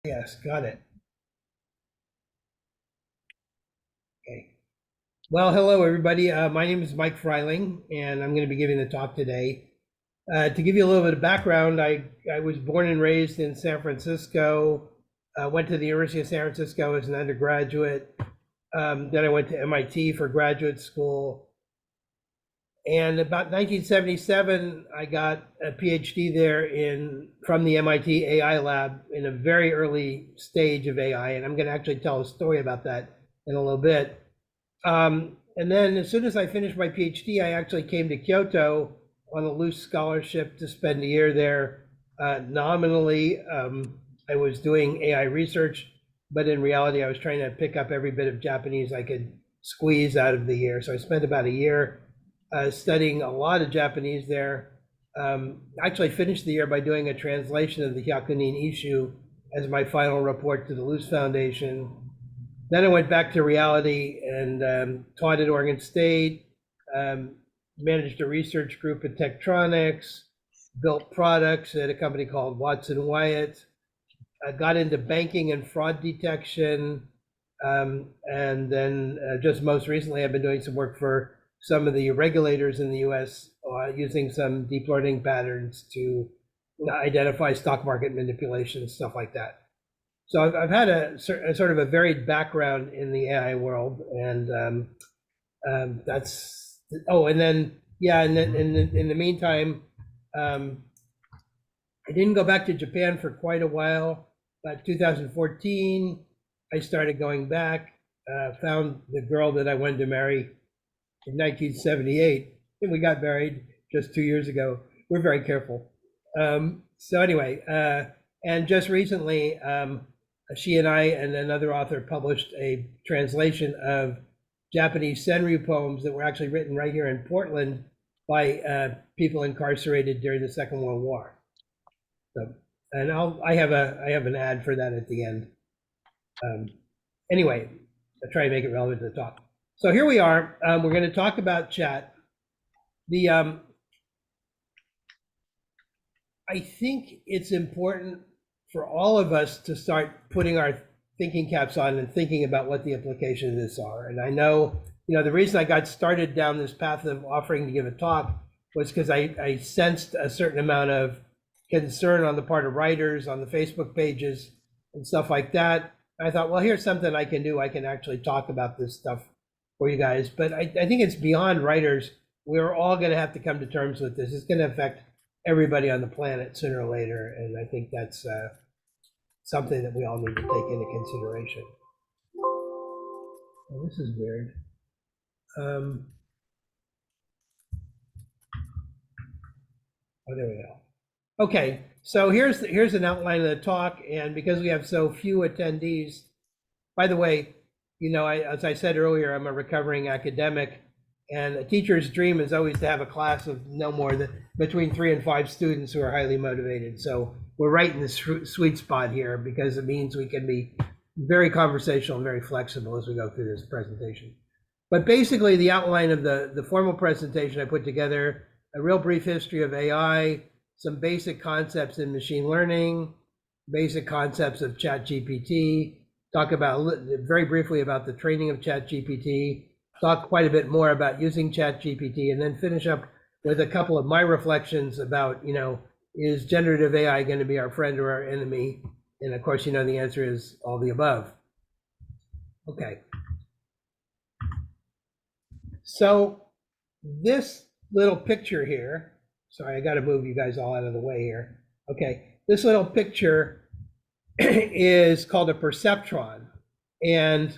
Yes, got it. Okay. Well, hello, everybody. My name is Mike Freiling, and I'm going to be giving the talk today. To give you a little bit of background, I was born and raised in San Francisco, went to the University of San Francisco as an undergraduate. Then I went to MIT for graduate school. And about 1977, I got a PhD there from the MIT AI lab in a very early stage of AI. And I'm going to actually tell a story about that in a little bit. And then as soon as I finished my PhD, I actually came to Kyoto on a loose scholarship to spend a year there. Nominally, I was doing AI research, but in reality, I was trying to pick up every bit of Japanese I could squeeze out of the year. So I spent about a year studying a lot of Japanese there. Actually finished the year by doing a translation of the Hyakunin Issue as my final report to the Luce Foundation. Then I went back to reality and taught at Oregon State, managed a research group at Tektronix, built products at a company called Watson Wyatt. I got into banking and fraud detection. And then just most recently, I've been doing some work for some of the regulators in the US using some deep learning patterns to identify stock market manipulation, stuff like that. So I've had a sort of a varied background in the AI world, and that's and then and then in the meantime, I didn't go back to Japan for quite a while. About 2014, I started going back. Found the girl that I wanted to marry in 1978, and we got married just 2 years ago. We're very careful. So anyway, and just recently, she and I and another author published a translation of Japanese senryu poems that were actually written right here in Portland by people incarcerated during the Second World War. So, and I have an ad for that at the end. Anyway, I'll try to make it relevant to the talk. So here we are. We're going to talk about chat. I think it's important for all of us to start putting our thinking caps on and thinking about what the implications of this are. And I know, the reason I got started down this path of offering to give a talk was because I sensed a certain amount of concern on the part of writers on the Facebook pages and stuff like that. I thought, well, here's something I can do. I can actually talk about this stuff for you guys. But I think it's beyond writers. We're all going to have to come to terms with this. It's going to affect everybody on the planet sooner or later. And I think that's something that we all need to take into consideration. Oh, this is weird. Oh, there we go. Okay, so here's an outline of the talk, and because we have so few attendees, by the way, as I said earlier, I'm a recovering academic, and a teacher's dream is always to have a class of no more than between 3 and 5 students who are highly motivated. So we're right in the sweet spot here because it means we can be very conversational and very flexible as we go through this presentation. But basically, the outline of the formal presentation I put together, a real brief history of AI, some basic concepts in machine learning, basic concepts of ChatGPT, talk about very briefly about the training of ChatGPT, talk quite a bit more about using ChatGPT, and then finish up with a couple of my reflections about, is generative AI going to be our friend or our enemy? And of course, the answer is all the above. Okay. So this little picture here, sorry, I got to move you guys all out of the way here. Okay, this little picture is called a perceptron. And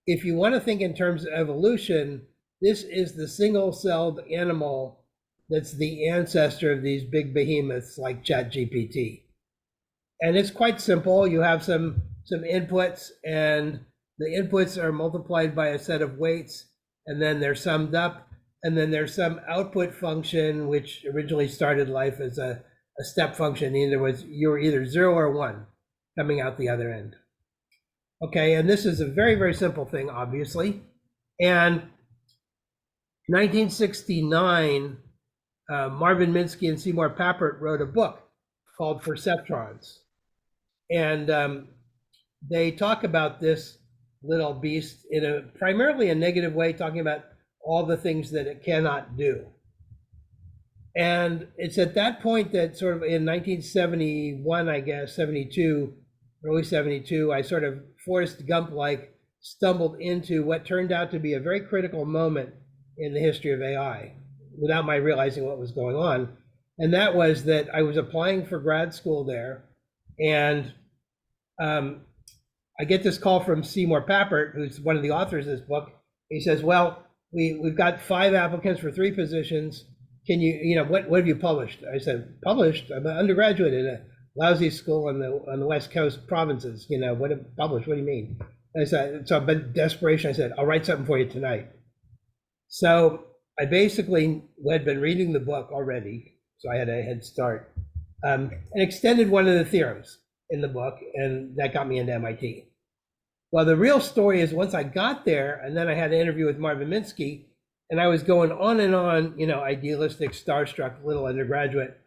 if you want to think in terms of evolution, this is the single-celled animal that's the ancestor of these big behemoths like ChatGPT. And it's quite simple. You have some inputs, and the inputs are multiplied by a set of weights, and then they're summed up. And then there's some output function, which originally started life as a step function. You were either 0 or 1 coming out the other end. Okay, and this is a very, very simple thing, obviously. And 1969, Marvin Minsky and Seymour Papert wrote a book called Perceptrons. And they talk about this little beast in a primarily a negative way, talking about all the things that it cannot do. And it's at that point that sort of in 1971, I guess, 72, early 72, I sort of Forrest Gump like stumbled into what turned out to be a very critical moment in the history of AI without my realizing what was going on. And that was that I was applying for grad school there. And um, I get this call from Seymour Papert, who's one of the authors of this book. He says, well, we've got 5 applicants for 3 positions. Can you, what have you published? I said, published? I'm an undergraduate in a lousy school on the West Coast provinces. What have published? What do you mean? I said, so but desperation, I said, I'll write something for you tonight. So I basically had been reading the book already, so I had a head start, and extended one of the theorems in the book, and that got me into MIT. Well, the real story is once I got there, and then I had an interview with Marvin Minsky, and I was going on and on, idealistic, starstruck little undergraduate,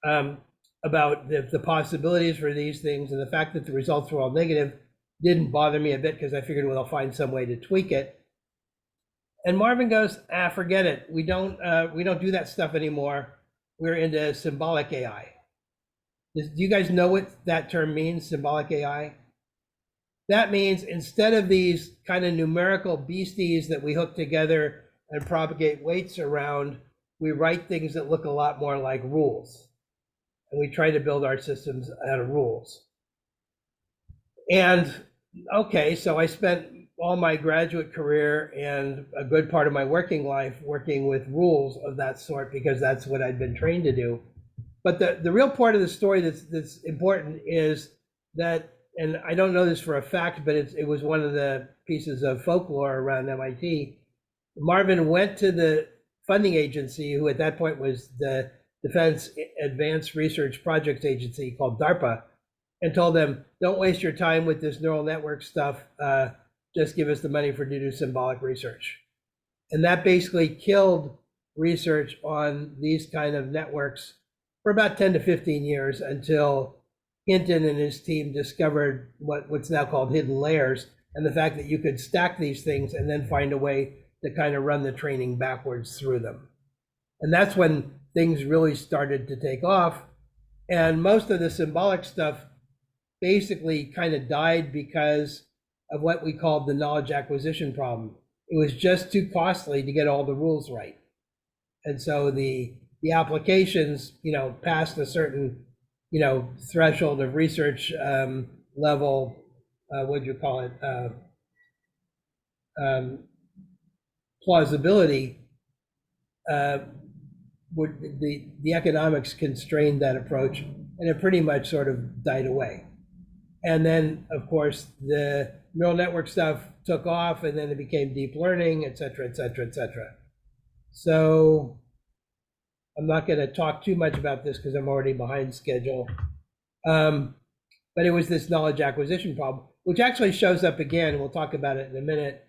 about the possibilities for these things, and the fact that the results were all negative didn't bother me a bit because I figured, well, I'll find some way to tweak it. And Marvin goes, forget it. We don't do that stuff anymore. We're into symbolic AI. Do you guys know what that term means, symbolic AI? That means instead of these kind of numerical beasties that we hook together and propagate weights around, we write things that look a lot more like rules. And we try to build our systems out of rules. And okay, so I spent all my graduate career and a good part of my working life working with rules of that sort because that's what I'd been trained to do. But the real part of the story that's important is that, and I don't know this for a fact, but it was one of the pieces of folklore around MIT. Marvin went to the funding agency, who at that point was the Defense Advanced Research Projects Agency called DARPA, and told them, don't waste your time with this neural network stuff. Just give us the money to do symbolic research. And that basically killed research on these kind of networks for about 10 to 15 years until Hinton and his team discovered what's now called hidden layers, and the fact that you could stack these things and then find a way to kind of run the training backwards through them. And that's when things really started to take off. And most of the symbolic stuff basically kind of died because of what we called the knowledge acquisition problem. It was just too costly to get all the rules right. And so the applications, passed a certain, threshold of research level, what do you call it, plausibility, the economics constrained that approach, and it pretty much sort of died away. And then, of course, the neural network stuff took off, and then it became deep learning, et cetera, et cetera, et cetera. So I'm not going to talk too much about this because I'm already behind schedule. But it was this knowledge acquisition problem, which actually shows up again, and we'll talk about it in a minute.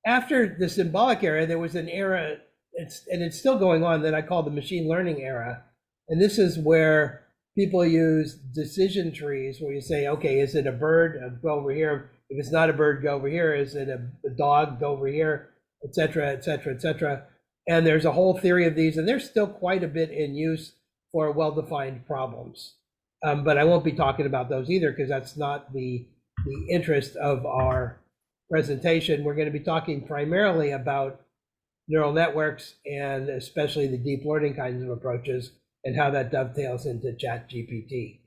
After the symbolic era, there was an era, and it's still going on, that I call the machine learning era. And this is where people use decision trees where you say, okay, is it a bird? Go over here. If it's not a bird, go over here. Is it a dog? Go over here, et cetera, et cetera, et cetera. And there's a whole theory of these, and there's still quite a bit in use for well-defined problems. But I won't be talking about those either because that's not the interest of our presentation. We're going to be talking primarily about neural networks and especially the deep learning kinds of approaches and how that dovetails into ChatGPT.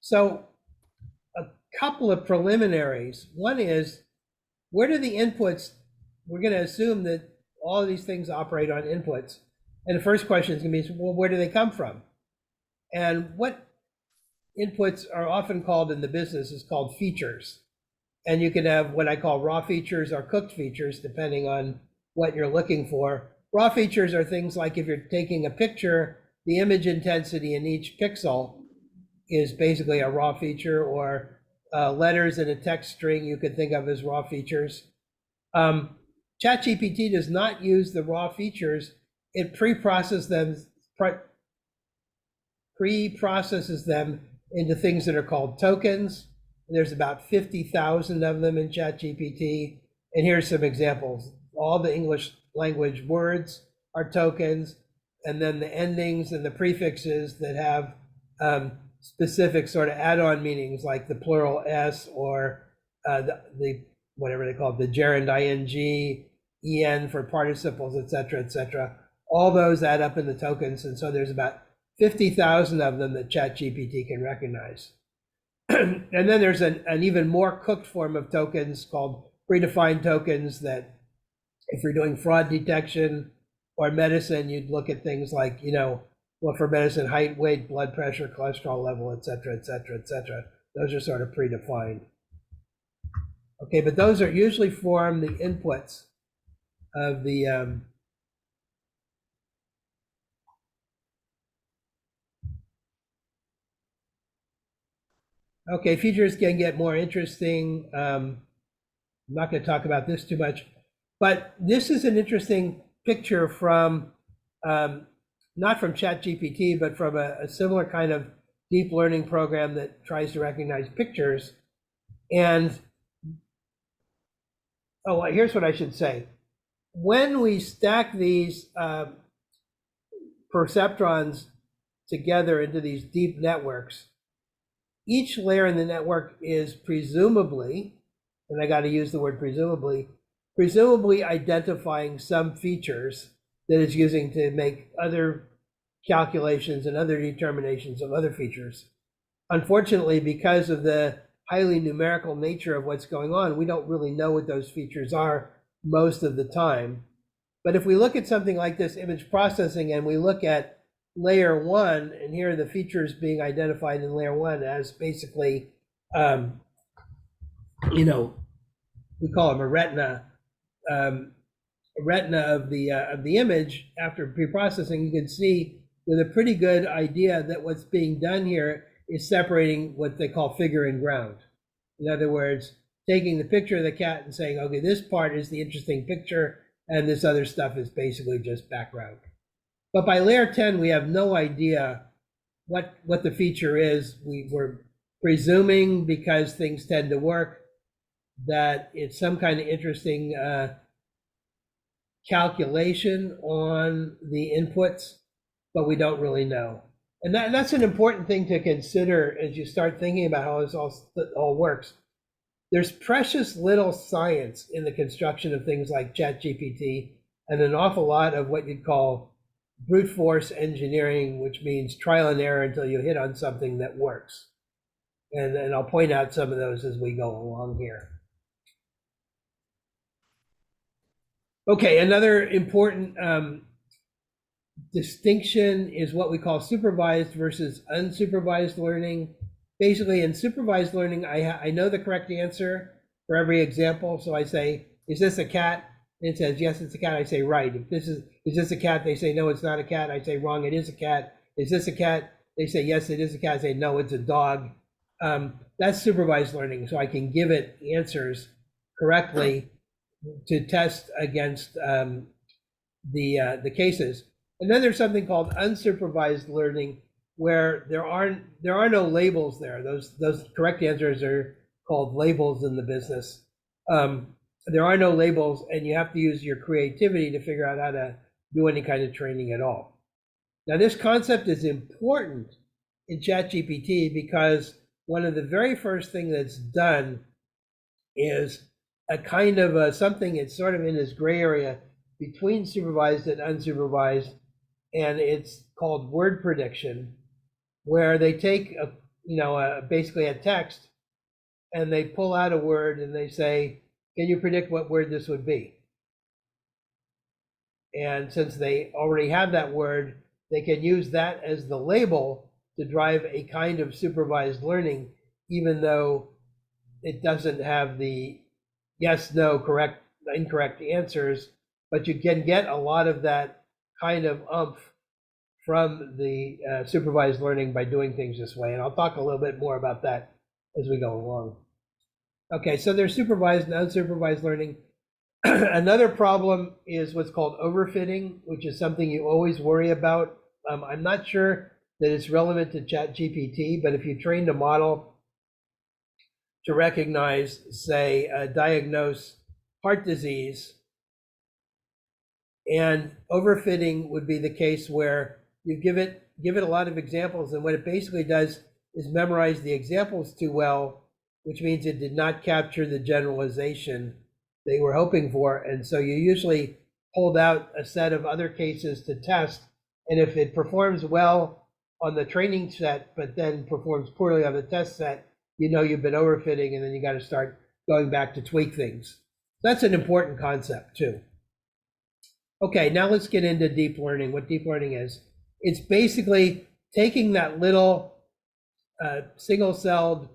So a couple of preliminaries. One is, where do the inputs, we're going to assume that all of these things operate on inputs. And the first question is going to be, well, where do they come from? And what inputs are often called in the business is called features. And you can have what I call raw features or cooked features, depending on what you're looking for. Raw features are things like if you're taking a picture, the image intensity in each pixel is basically a raw feature, or letters in a text string you could think of as raw features. ChatGPT does not use the raw features. It pre-processes them. pre-processes them into things that are called tokens. There's about 50,000 of them in ChatGPT. And here's some examples. All the English language words are tokens, and then the endings and the prefixes that have specific sort of add-on meanings, like the plural s, or the whatever they call it, the gerund ing, en for participles, et cetera, et cetera. All those add up into tokens, and so there's about 50,000 of them that ChatGPT can recognize. And then there's an even more cooked form of tokens called predefined tokens that, if you're doing fraud detection or medicine, you'd look at things like, well, for medicine, height, weight, blood pressure, cholesterol level, et cetera, et cetera, et cetera. Those are sort of predefined. Okay, but those are usually form the inputs of the okay, features can get more interesting. I'm not going to talk about this too much, but this is an interesting picture from, not from ChatGPT, but from a similar kind of deep learning program that tries to recognize pictures. And, oh, well, here's what I should say. When we stack these perceptrons together into these deep networks, each layer in the network is presumably, and I got to use the word presumably identifying some features that it's using to make other calculations and other determinations of other features. Unfortunately, because of the highly numerical nature of what's going on, we don't really know what those features are most of the time. But if we look at something like this image processing, and we look at layer one, and here are the features being identified in layer one as basically, we call them a retina of the image. After pre-processing, you can see with a pretty good idea that what's being done here is separating what they call figure and ground. In other words, taking the picture of the cat and saying, okay, this part is the interesting picture, and this other stuff is basically just background. But by layer 10, we have no idea what the feature is. We're presuming, because things tend to work, that it's some kind of interesting calculation on the inputs, but we don't really know. And that's an important thing to consider as you start thinking about how this all works. There's precious little science in the construction of things like ChatGPT, and an awful lot of what you'd call brute force engineering, which means trial and error until you hit on something that works. And I'll point out some of those as we go along here. Okay, another important distinction is what we call supervised versus unsupervised learning. Basically, in supervised learning, I know the correct answer for every example. So I say, is this a cat? And it says, yes, it's a cat. I say, right. If is this a cat? They say, no, it's not a cat. I say, wrong, it is a cat. Is this a cat? They say, yes, it is a cat. I say, no, it's a dog. That's supervised learning. So I can give it answers correctly to test against the cases. And then there's something called unsupervised learning, where there are no labels there. Those correct answers are called labels in the business. There are no labels, and you have to use your creativity to figure out how to do any kind of training at all. Now, this concept is important in ChatGPT because one of the very first things that's done is a kind of something that's sort of in this gray area between supervised and unsupervised, and it's called word prediction, where they take basically a text and they pull out a word and they say, can you predict what word this would be? And since they already have that word, they can use that as the label to drive a kind of supervised learning, even though it doesn't have the yes, no, correct, incorrect answers, but you can get a lot of that kind of oomph from the supervised learning by doing things this way. And I'll talk a little bit more about that as we go along. Okay, so there's supervised and unsupervised learning. Another problem is what's called overfitting, which is something you always worry about. I'm not sure that it's relevant to ChatGPT, but if you trained a model to recognize, say, diagnose heart disease, and overfitting would be the case where you give it a lot of examples, and what it basically does is memorize the examples too well, which means it did not capture the generalization they were hoping for. And so you usually hold out a set of other cases to test, and if it performs well on the training set but then performs poorly on the test set, you know you've been overfitting, and then you got to start going back to tweak things. That's an important concept too. Okay, now let's get into deep learning, what deep learning is. It's basically taking that little single-celled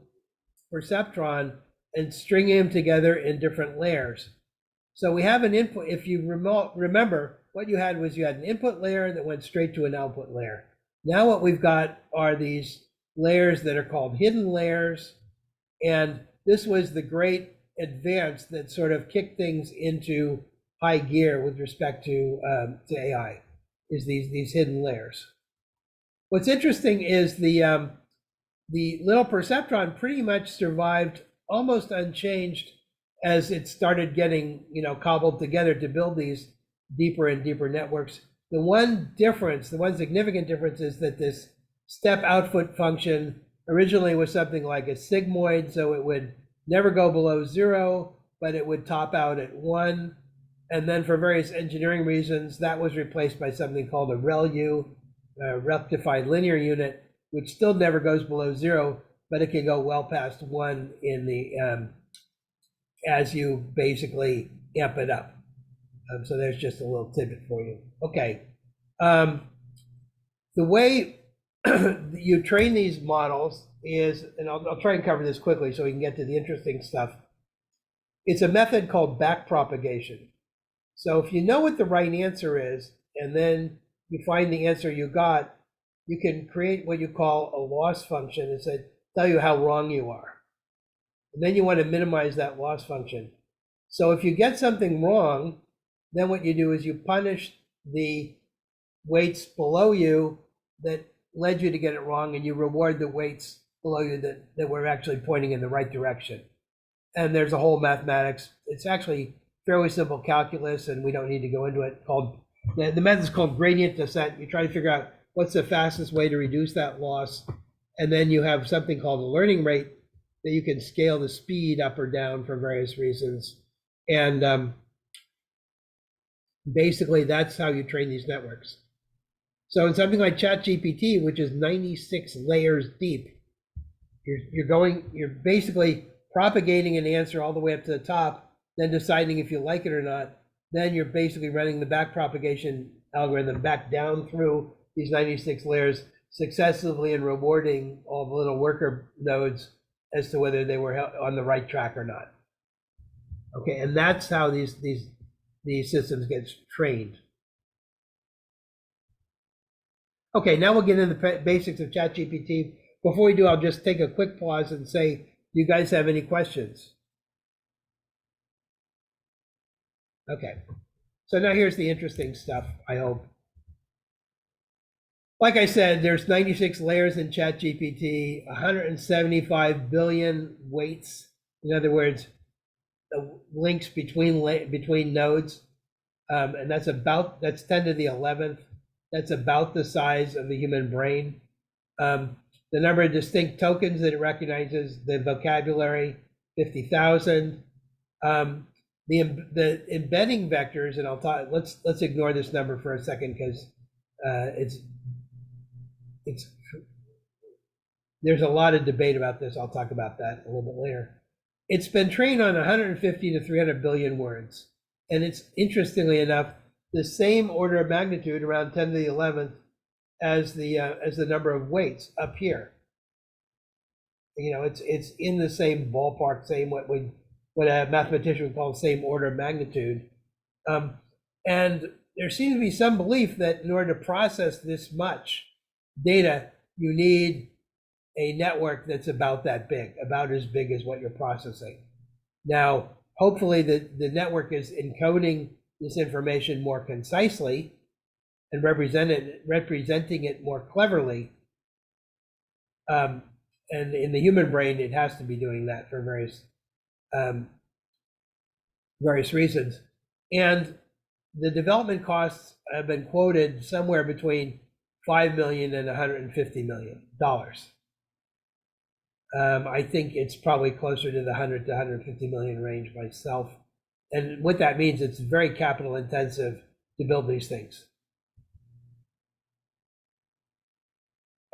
perceptron and stringing them together in different layers. So we have an input. If you remember, what you had was you had an input layer that went straight to an output layer. Now what we've got are these layers that are called hidden layers, and this was the great advance that sort of kicked things into high gear with respect to AI, is these hidden layers. What's interesting is the little perceptron pretty much survived almost unchanged as it started getting cobbled together to build these deeper and deeper networks. The one significant difference is that this step output function originally was something like a sigmoid, so it would never go below 0, but it would top out at 1. And then for various engineering reasons, that was replaced by something called a ReLU, rectified linear unit, which still never goes below 0, but it can go well past 1 in the as you basically amp it up. So there's just a little tidbit for you. Okay. The way you train these models is, and I'll try and cover this quickly so we can get to the interesting stuff. It's a method called backpropagation. So if you know what the right answer is, and then you find the answer you got, you can create what you call a loss function and tell you how wrong you are. And then you want to minimize that loss function. So if you get something wrong, then what you do is you punish the weights below you that led you to get it wrong, and you reward the weights below you that were actually pointing in the right direction. And there's a whole mathematics. It's actually fairly simple calculus, and we don't need to go into it. The method is called gradient descent. You try to figure out what's the fastest way to reduce that loss, and then you have something called a learning rate that you can scale the speed up or down for various reasons. And basically, that's how you train these networks. So in something like ChatGPT, which is 96 layers deep, you're basically propagating an answer all the way up to the top, then deciding if you like it or not. Then you're basically running the backpropagation algorithm back down through these 96 layers successively and rewarding all the little worker nodes as to whether they were on the right track or not. Okay, and that's how these systems get trained. Okay, now we'll get into the basics of ChatGPT. Before we do, I'll just take a quick pause and say, do you guys have any questions? Okay, so now here's the interesting stuff, I hope. Like I said, there's 96 layers in ChatGPT, 175 billion weights. In other words, the links between nodes, and that's 10 to the 11th. That's about the size of the human brain. The number of distinct tokens that it recognizes, the vocabulary, 50,000. The embedding vectors, and I'll talk. Let's ignore this number for a second because there's a lot of debate about this. I'll talk about that a little bit later. It's been trained on 150 to 300 billion words, and it's interestingly enough the same order of magnitude, around 10 to the 11th, as the number of weights up here. It's in the same ballpark, same what a mathematician would call the same order of magnitude. And there seems to be some belief that in order to process this much data, you need a network that's about that big, about as big as what you're processing. Now, hopefully the network is encoding this information more concisely and representing it more cleverly, And in the human brain, it has to be doing that for um, various reasons. And the development costs have been quoted somewhere between $5 million and $150 million. I think it's probably closer to the 100 to 150 million range myself. And what that means, it's very capital intensive to build these things.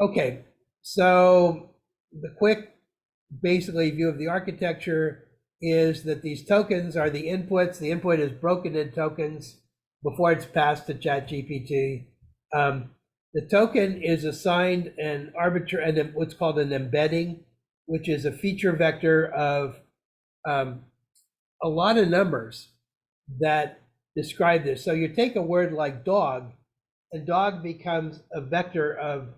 Okay, so the quick, basically, view of the architecture is that these tokens are the inputs. The input is broken in tokens before it's passed to ChatGPT. The token is assigned an arbitrary, and what's called an embedding, which is a feature vector of a lot of numbers that describe this. So you take a word like dog, and dog becomes a vector of,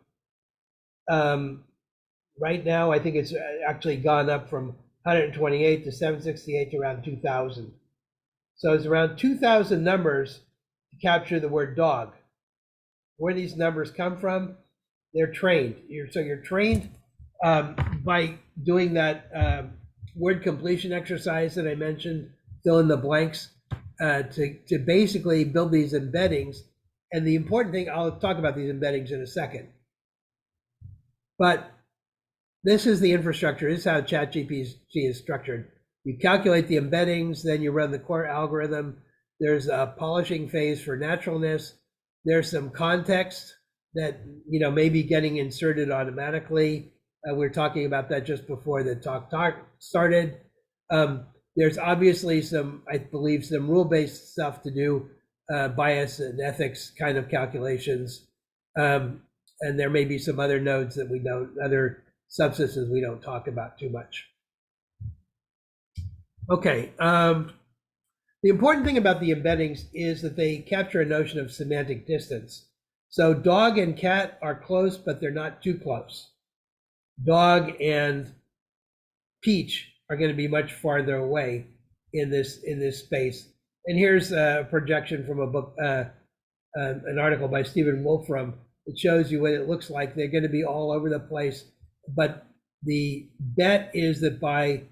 right now, I think it's actually gone up from 128 to 768 to around 2,000. So it's around 2,000 numbers to capture the word dog. Where these numbers come from, they're trained. So you're trained by doing that word completion exercise that I mentioned, fill in the blanks, to basically build these embeddings. And the important thing, I'll talk about these embeddings in a second. But this is the infrastructure. This is how ChatGPT is structured. You calculate the embeddings, then you run the core algorithm. There's a polishing phase for naturalness. There's some context that may be getting inserted automatically. We were talking about that just before the talk started. There's obviously I believe, some rule-based stuff to do, bias and ethics kind of calculations. And there may be some other nodes that we don't, other substances we don't talk about too much. Okay. The important thing about the embeddings is that they capture a notion of semantic distance. So dog and cat are close, but they're not too close. Dog and peach are going to be much farther away in this space. And here's a projection from a book, an article by Stephen Wolfram. It shows you what it looks like. They're going to be all over the place. But the bet is that by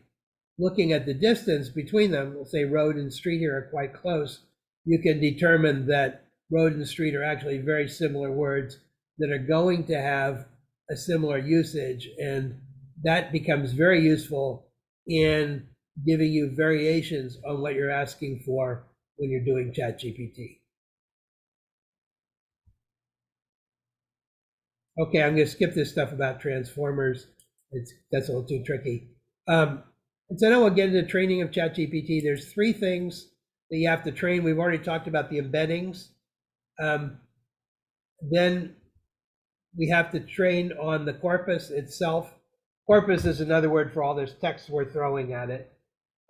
looking at the distance between them, we'll say road and street here are quite close, you can determine that road and street are actually very similar words that are going to have a similar usage. And that becomes very useful in giving you variations on what you're asking for when you're doing ChatGPT. Okay, I'm going to skip this stuff about transformers. That's a little too tricky. And so now we'll get into training of ChatGPT. There's three things that you have to train. We've already talked about the embeddings. Then we have to train on the corpus itself. Corpus is another word for all this text we're throwing at it.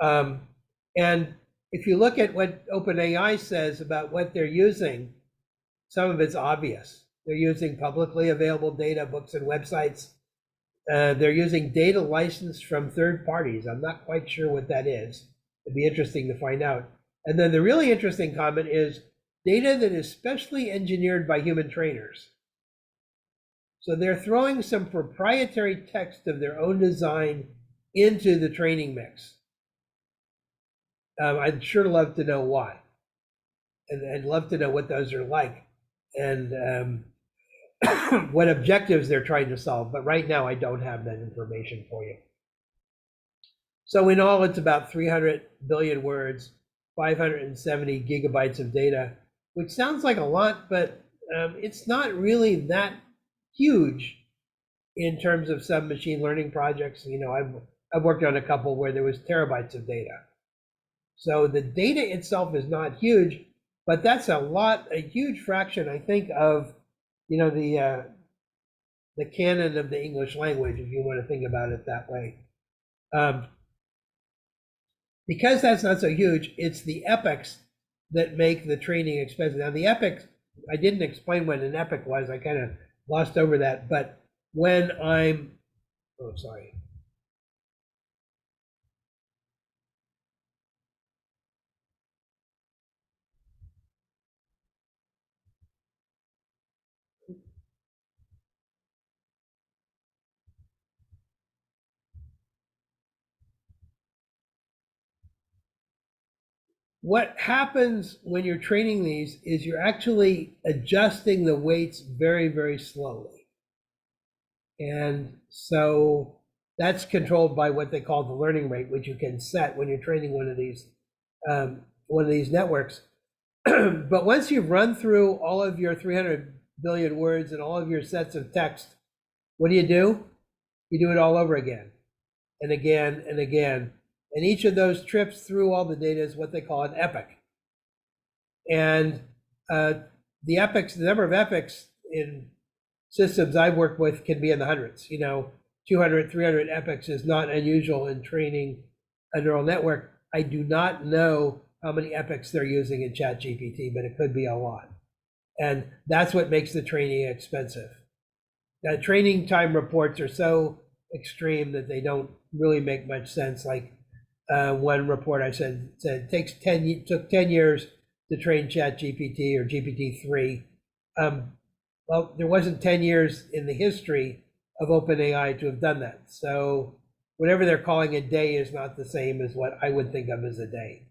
And if you look at what OpenAI says about what they're using, some of it's obvious. They're using publicly available data, books and websites. They're using data licensed from third parties. I'm not quite sure what that is. It'd be interesting to find out. And then the really interesting comment is data that is specially engineered by human trainers. So they're throwing some proprietary text of their own design into the training mix. I'd sure love to know why. And I'd love to know what those are like and what objectives they're trying to solve. But right now, I don't have that information for you. So in all, it's about 300 billion words, 570 gigabytes of data, which sounds like a lot, but it's not really that huge in terms of some machine learning projects. I've worked on a couple where there was terabytes of data. So the data itself is not huge, but that's a huge fraction, I think, of the canon of the English language, if you want to think about it that way. Because that's not so huge, it's the epochs that make the training expensive. Now the epoch, I didn't explain what an epoch was. I kind of glossed over that. But when sorry. what happens when you're training these is you're actually adjusting the weights very, very slowly. And so that's controlled by what they call the learning rate, which you can set when you're training one of these networks. But once you've run through all of your 300 billion words and all of your sets of text, what do? You do it all over again and again and again. And each of those trips through all the data is what they call an epoch. And the number of epochs in systems I've worked with can be in the hundreds. 200, 300 epochs is not unusual in training a neural network. I do not know how many epochs they're using in ChatGPT, but it could be a lot. And that's what makes the training expensive. Now, training time reports are so extreme that they don't really make much sense. Like one report I said it took 10 years to train ChatGPT or GPT-3. Well, there wasn't 10 years in the history of OpenAI to have done that. So whatever they're calling a day is not the same as what I would think of as a day.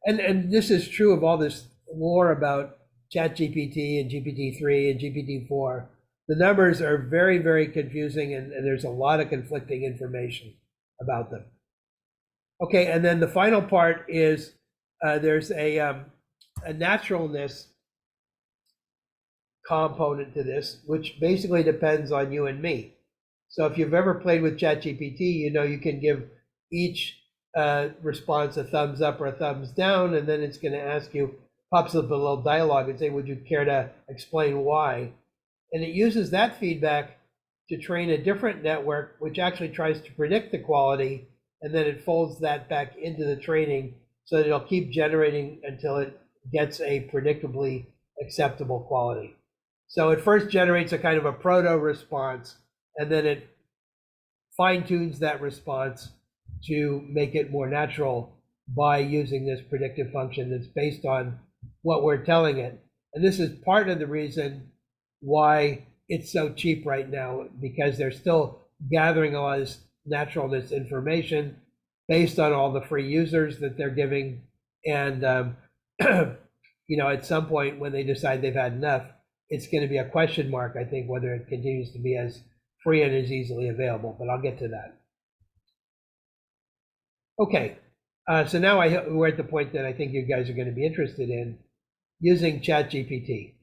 And this is true of all this lore about ChatGPT and GPT-3 and GPT-4. The numbers are very, very confusing, and there's a lot of conflicting information about them. Okay, and then the final part is there's a naturalness component to this, which basically depends on you and me. So if you've ever played with ChatGPT, you can give each response a thumbs up or a thumbs down, and then it's going to ask you, pops up a little dialogue and say, would you care to explain why? And it uses that feedback to train a different network, which actually tries to predict the quality, and then it folds that back into the training so that it'll keep generating until it gets a predictably acceptable quality. So it first generates a kind of a proto response, and then it fine-tunes that response to make it more natural by using this predictive function that's based on what we're telling it. And this is part of the reason why it's so cheap right now, because they're still gathering a lot of this naturalness information based on all the free users that they're giving. And, at some point when they decide they've had enough, it's going to be a question mark, I think, whether it continues to be as free and as easily available, but I'll get to that. Okay, so now we're at the point that I think you guys are going to be interested in using ChatGPT.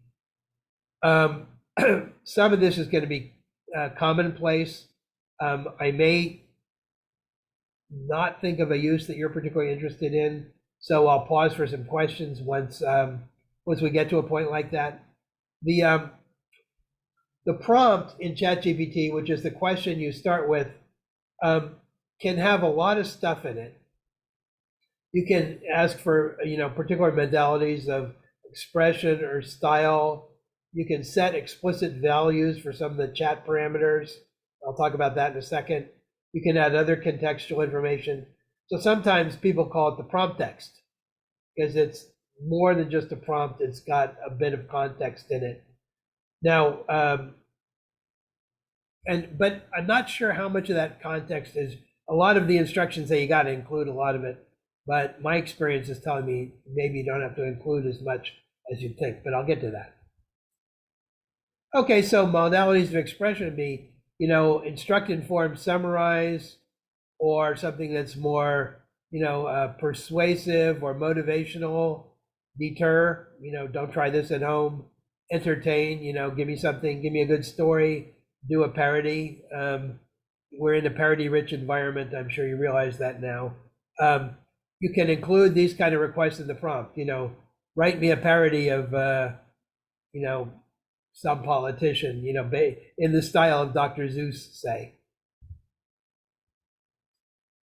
Some of this is going to be commonplace. I may not think of a use that you're particularly interested in, so I'll pause for some questions once we get to a point like that. The prompt in ChatGPT, which is the question you start with, can have a lot of stuff in it. You can ask for particular modalities of expression or style. You can set explicit values for some of the chat parameters. I'll talk about that in a second. You can add other contextual information. So sometimes people call it the prompt text because it's more than just a prompt. It's got a bit of context in it. Now, but I'm not sure how much of that context is. A lot of the instructions say you got to include a lot of it, but my experience is telling me maybe you don't have to include as much as you think, but I'll get to that. Okay, so modalities of expression would be, instruct, inform, summarize, or something that's more, persuasive or motivational, deter, don't try this at home, entertain, give me something, give me a good story, do a parody. We're in a parody-rich environment. I'm sure you realize that now. You can include these kind of requests in the prompt. Write me a parody of, some politician, in the style of Dr. Seuss, say.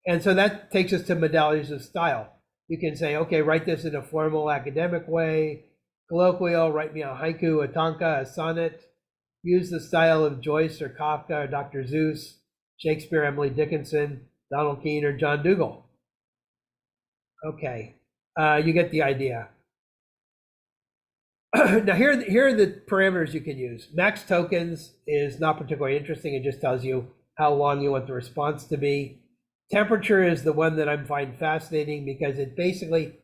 And so that takes us to modalities of style. You can say, okay, write this in a formal academic way, colloquial, write me a haiku, a tanka, a sonnet, use the style of Joyce or Kafka or Dr. Seuss, Shakespeare, Emily Dickinson, Donald Keene, or John Dougal. Okay, you get the idea. Now here are the parameters you can use. Max tokens is not particularly interesting. It just tells you how long you want the response to be. Temperature is the one that I find fascinating because it basically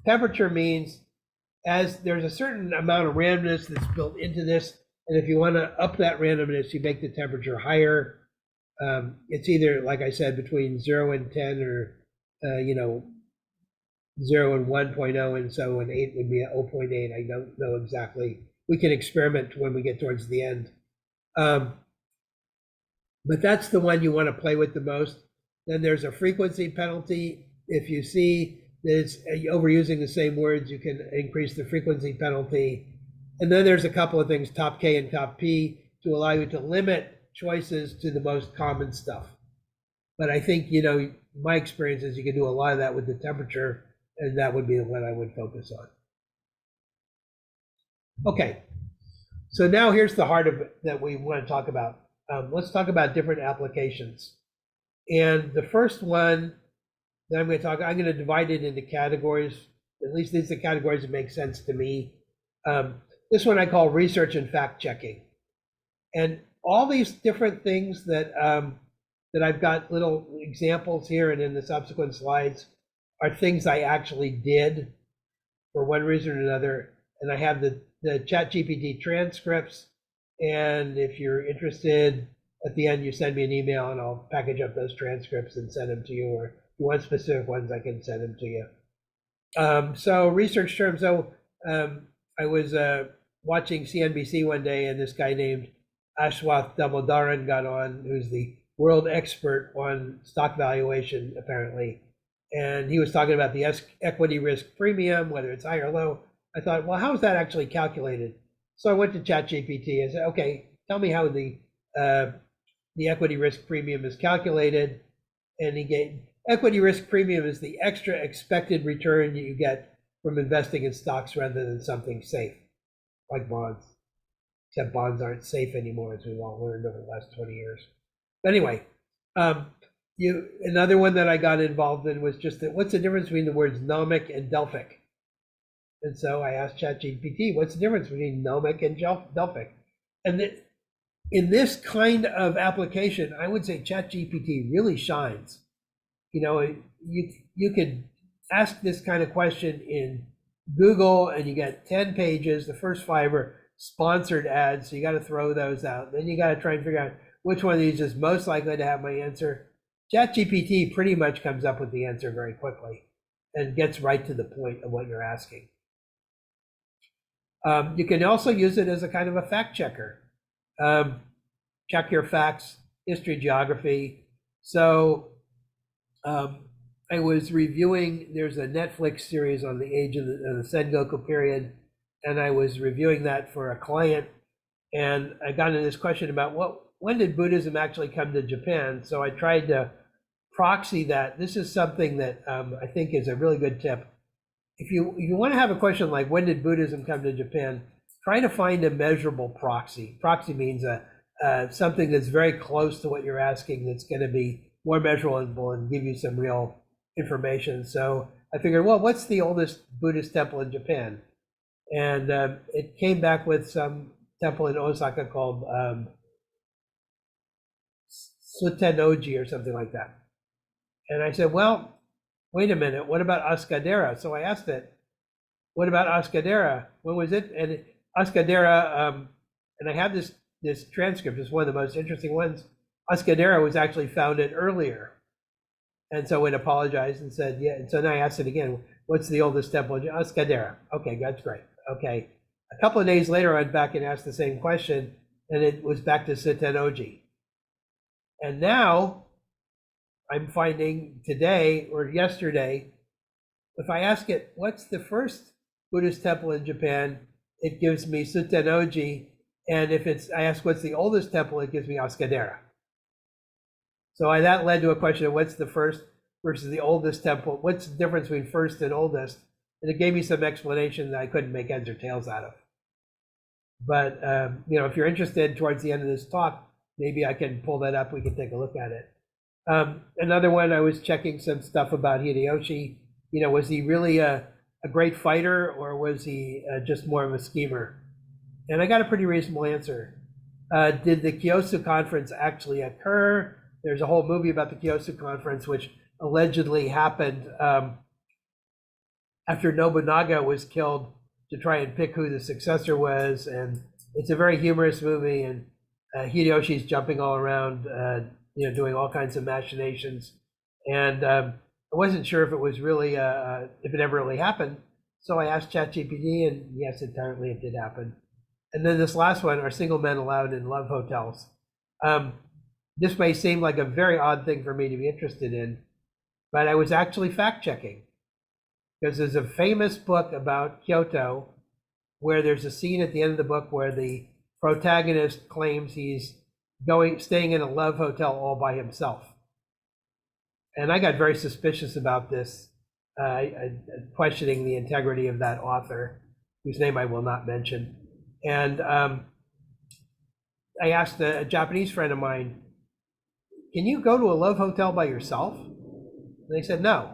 temperature means as there's a certain amount of randomness that's built into this, and if you want to up that randomness, you make the temperature higher. It's either, like I said, between 0 and 10, or 0 and 1.0, and so an 8 would be a 0.8. I don't know exactly. We can experiment when we get towards the end. But that's the one you want to play with the most. Then there's a frequency penalty. If you see that it's overusing the same words, you can increase the frequency penalty. And then there's a couple of things, top K and top P, to allow you to limit choices to the most common stuff. But I think, my experience is you can do a lot of that with the temperature, and that would be the one I would focus on. Okay, so now here's the heart of it that we want to talk about. Let's talk about different applications. And the first one that I'm going to divide it into categories. At least these are the categories that make sense to me. This one I call research and fact checking. And all these different things that I've got little examples here and in the subsequent slides are things I actually did for one reason or another. And I have the ChatGPT transcripts. And if you're interested, at the end, you send me an email and I'll package up those transcripts and send them to you. Or if you want specific ones, I can send them to you. So research terms. So I was watching CNBC one day, and this guy named Ashwath Damodaran got on, who's the world expert on stock valuation, apparently. And he was talking about the equity risk premium, whether it's high or low. I thought, well, how is that actually calculated? So I went to ChatGPT and said, okay, tell me how the equity risk premium is calculated. And he gave, equity risk premium is the extra expected return that you get from investing in stocks rather than something safe, like bonds. Except bonds aren't safe anymore, as we've all learned over the last 20 years. But anyway, another one that I got involved in was just that, what's the difference between the words gnomic and Delphic? And so I asked ChatGPT, what's the difference between gnomic and Delphic? And in this kind of application, I would say ChatGPT really shines. You could ask this kind of question in Google and you get 10 pages. The first 5 are sponsored ads, so you got to throw those out. Then you got to try and figure out which one of these is most likely to have my answer. ChatGPT pretty much comes up with the answer very quickly and gets right to the point of what you're asking. You can also use it as a kind of a fact checker. Check your facts, history, geography. So I was reviewing, there's a Netflix series on the age of the Sengoku period, and I was reviewing that for a client, and I got into this question about when did Buddhism actually come to Japan? So I tried to proxy that. This is something that I think is a really good tip. If you want to have a question like, when did Buddhism come to Japan, try to find a measurable proxy. Proxy means something that's very close to what you're asking, that's going to be more measurable and give you some real information. So I figured, well, what's the oldest Buddhist temple in Japan? And it came back with some temple in Osaka called Sutenoji or something like that. And I said, well, wait a minute, what about Ascadera? So I asked it, what about Ascadera? When was it? And Ascadera, and I have this transcript, it's one of the most interesting ones. Ascadera was actually founded earlier. And so it apologized and said, yeah. And so then I asked it again, what's the oldest temple? Ascadera. Okay, that's great. Okay. A couple of days later, I went back and asked the same question, and it was back to Sutenoji. And now I'm finding today or yesterday, if I ask it, what's the first Buddhist temple in Japan, it gives me Sutenoji. And if I ask what's the oldest temple, it gives me Ascadera. So that led to a question of what's the first versus the oldest temple? What's the difference between first and oldest? And it gave me some explanation that I couldn't make heads or tails out of. But if you're interested towards the end of this talk, maybe I can pull that up. We can take a look at it. Another one, I was checking some stuff about Hideyoshi. Was he really a great fighter, or was he just more of a schemer? And I got a pretty reasonable answer. Did the Kyoto conference actually occur? There's a whole movie about the Kyoto conference, which allegedly happened after Nobunaga was killed to try and pick who the successor was. And it's a very humorous movie, and Hideyoshi's jumping all around, doing all kinds of machinations. And I wasn't sure if it was really, if it ever really happened. So I asked ChatGPT, and yes, apparently it did happen. And then this last one, are single men allowed in love hotels? This may seem like a very odd thing for me to be interested in, but I was actually fact checking, because there's a famous book about Kyoto where there's a scene at the end of the book where the protagonist claims he's staying in a love hotel all by himself. And I got very suspicious about this, questioning the integrity of that author, whose name I will not mention. And I asked a Japanese friend of mine, can you go to a love hotel by yourself? And they said no.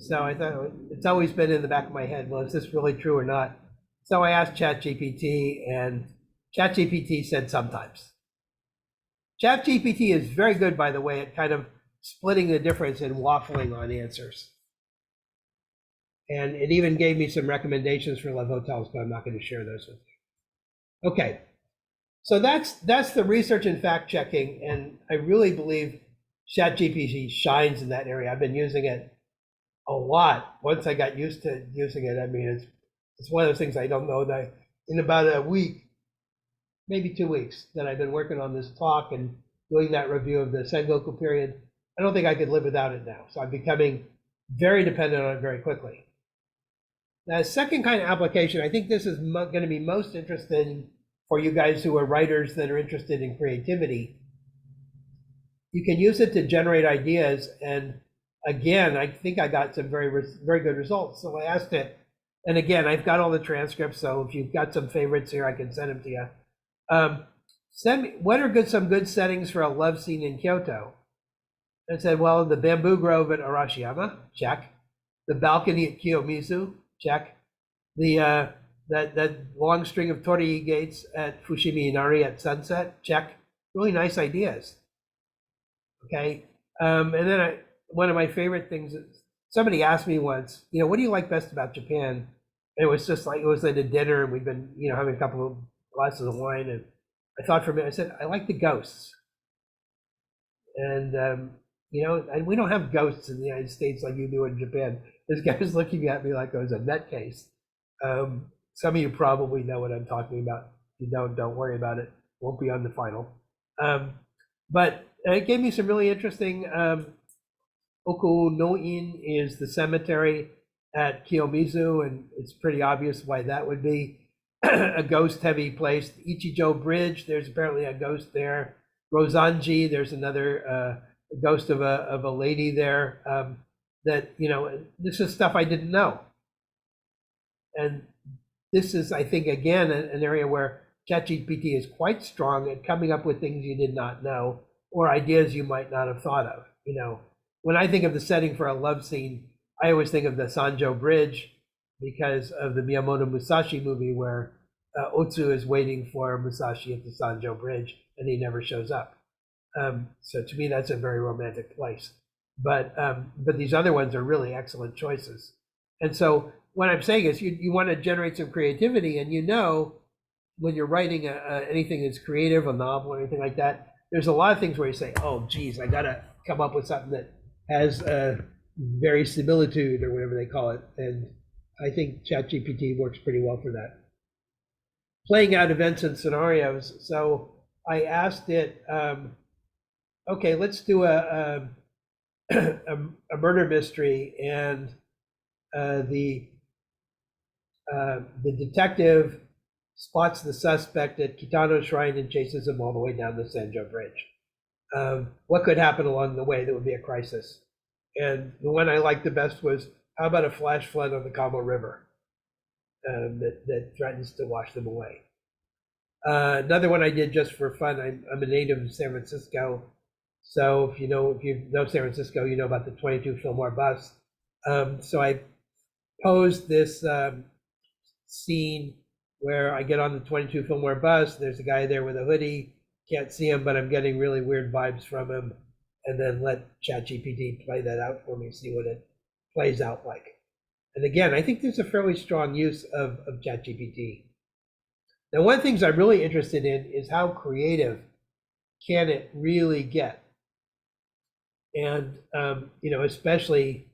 So I thought, it's always been in the back of my head, well, is this really true or not? So I asked ChatGPT, and ChatGPT said sometimes. ChatGPT is very good, by the way, at kind of splitting the difference and waffling on answers. And it even gave me some recommendations for love hotels, but I'm not going to share those with you. Okay, so that's the research and fact checking, and I really believe ChatGPT shines in that area. I've been using it a lot. Once I got used to using it, I mean, it's one of those things I don't know that in about a week, maybe 2 weeks, that I've been working on this talk and doing that review of the Sengoku period. I don't think I could live without it now. So I'm becoming very dependent on it very quickly. Now, second kind of application, I think this is going to be most interesting for you guys who are writers that are interested in creativity. You can use it to generate ideas, and again, I think I got some very good results. So I asked it, and again, I've got all the transcripts, so if you've got some favorites here, I can send them to you. Send me, what are some good settings for a love scene in Kyoto? I said, well, the bamboo grove at Arashiyama, check. The balcony at Kiyomizu, check. The that long string of torii gates at Fushimi Inari at sunset, check. Really nice ideas. Okay, and then one of my favorite things is, somebody asked me once, what do you like best about Japan? And it was just like, it was at a dinner, and we've been, having a couple of glasses of wine, and I thought for a minute, I said, I like the ghosts. And we don't have ghosts in the United States like you do in Japan. This guy was looking at me like I was a nutcase. Some of you probably know what I'm talking about. If you don't worry about it. Won't be on the final. But it gave me some really interesting. Oku no In is the cemetery at Kiyomizu, and it's pretty obvious why that would be a ghost-heavy place. Ichijo Bridge, there's apparently a ghost there. Rozanji, there's another ghost of a lady there. That this is stuff I didn't know, and this is, I think, again, an area where ChatGPT is quite strong at coming up with things you did not know or ideas you might not have thought of. When I think of the setting for a love scene, I always think of the Sanjo Bridge because of the Miyamoto Musashi movie where Otsu is waiting for Musashi at the Sanjo Bridge and he never shows up. So to me, that's a very romantic place. But these other ones are really excellent choices. And so what I'm saying is you want to generate some creativity, and when you're writing anything that's creative, a novel or anything like that, there's a lot of things where you say, oh, geez, I got to come up with something that has verisimilitude or whatever they call it. And I think ChatGPT works pretty well for that. Playing out events and scenarios. So I asked it, okay, let's do a murder mystery, and the detective spots the suspect at Kitano Shrine and chases him all the way down the Sanjo Bridge. What could happen along the way that would be a crisis? And the one I liked the best was, how about a flash flood on the Kamo River that threatens to wash them away? Another one I did just for fun, I'm a native of San Francisco. So if you know San Francisco, you know about the 22 Fillmore bus. So I posed this scene where I get on the 22 Fillmore bus. There's a guy there with a hoodie. Can't see him, but I'm getting really weird vibes from him. And then let ChatGPT play that out for me, see what it plays out like. And again, I think there's a fairly strong use of ChatGPT. Now, one of the things I'm really interested in is how creative can it really get? And, especially,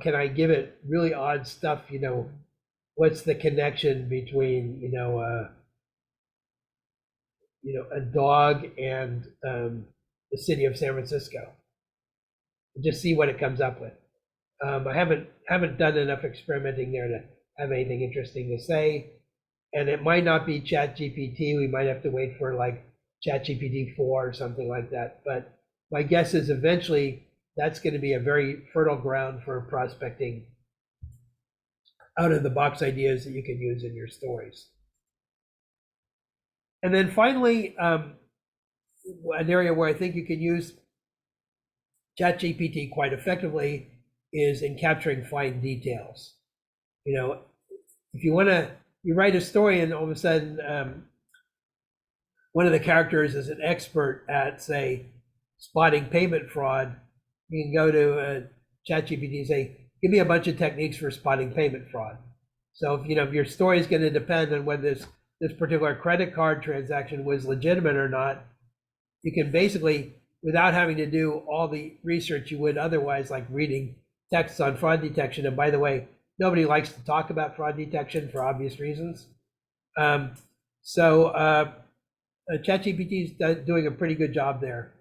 can I give it really odd stuff? What's the connection between, a dog and the city of San Francisco? Just see what it comes up with. I haven't done enough experimenting there to have anything interesting to say, and it might not be ChatGPT. We might have to wait for like ChatGPT 4 or something like that. But my guess is eventually that's going to be a very fertile ground for prospecting out of the box ideas that you can use in your stories. And then finally, an area where I think you can use ChatGPT quite effectively is in capturing fine details. If you write a story and all of a sudden one of the characters is an expert at, say, spotting payment fraud, you can go to ChatGPT and say, give me a bunch of techniques for spotting payment fraud. So if your story is going to depend on whether this particular credit card transaction was legitimate or not, you can basically, without having to do all the research you would otherwise, like reading texts on fraud detection. And by the way, nobody likes to talk about fraud detection for obvious reasons. ChatGPT is doing a pretty good job there.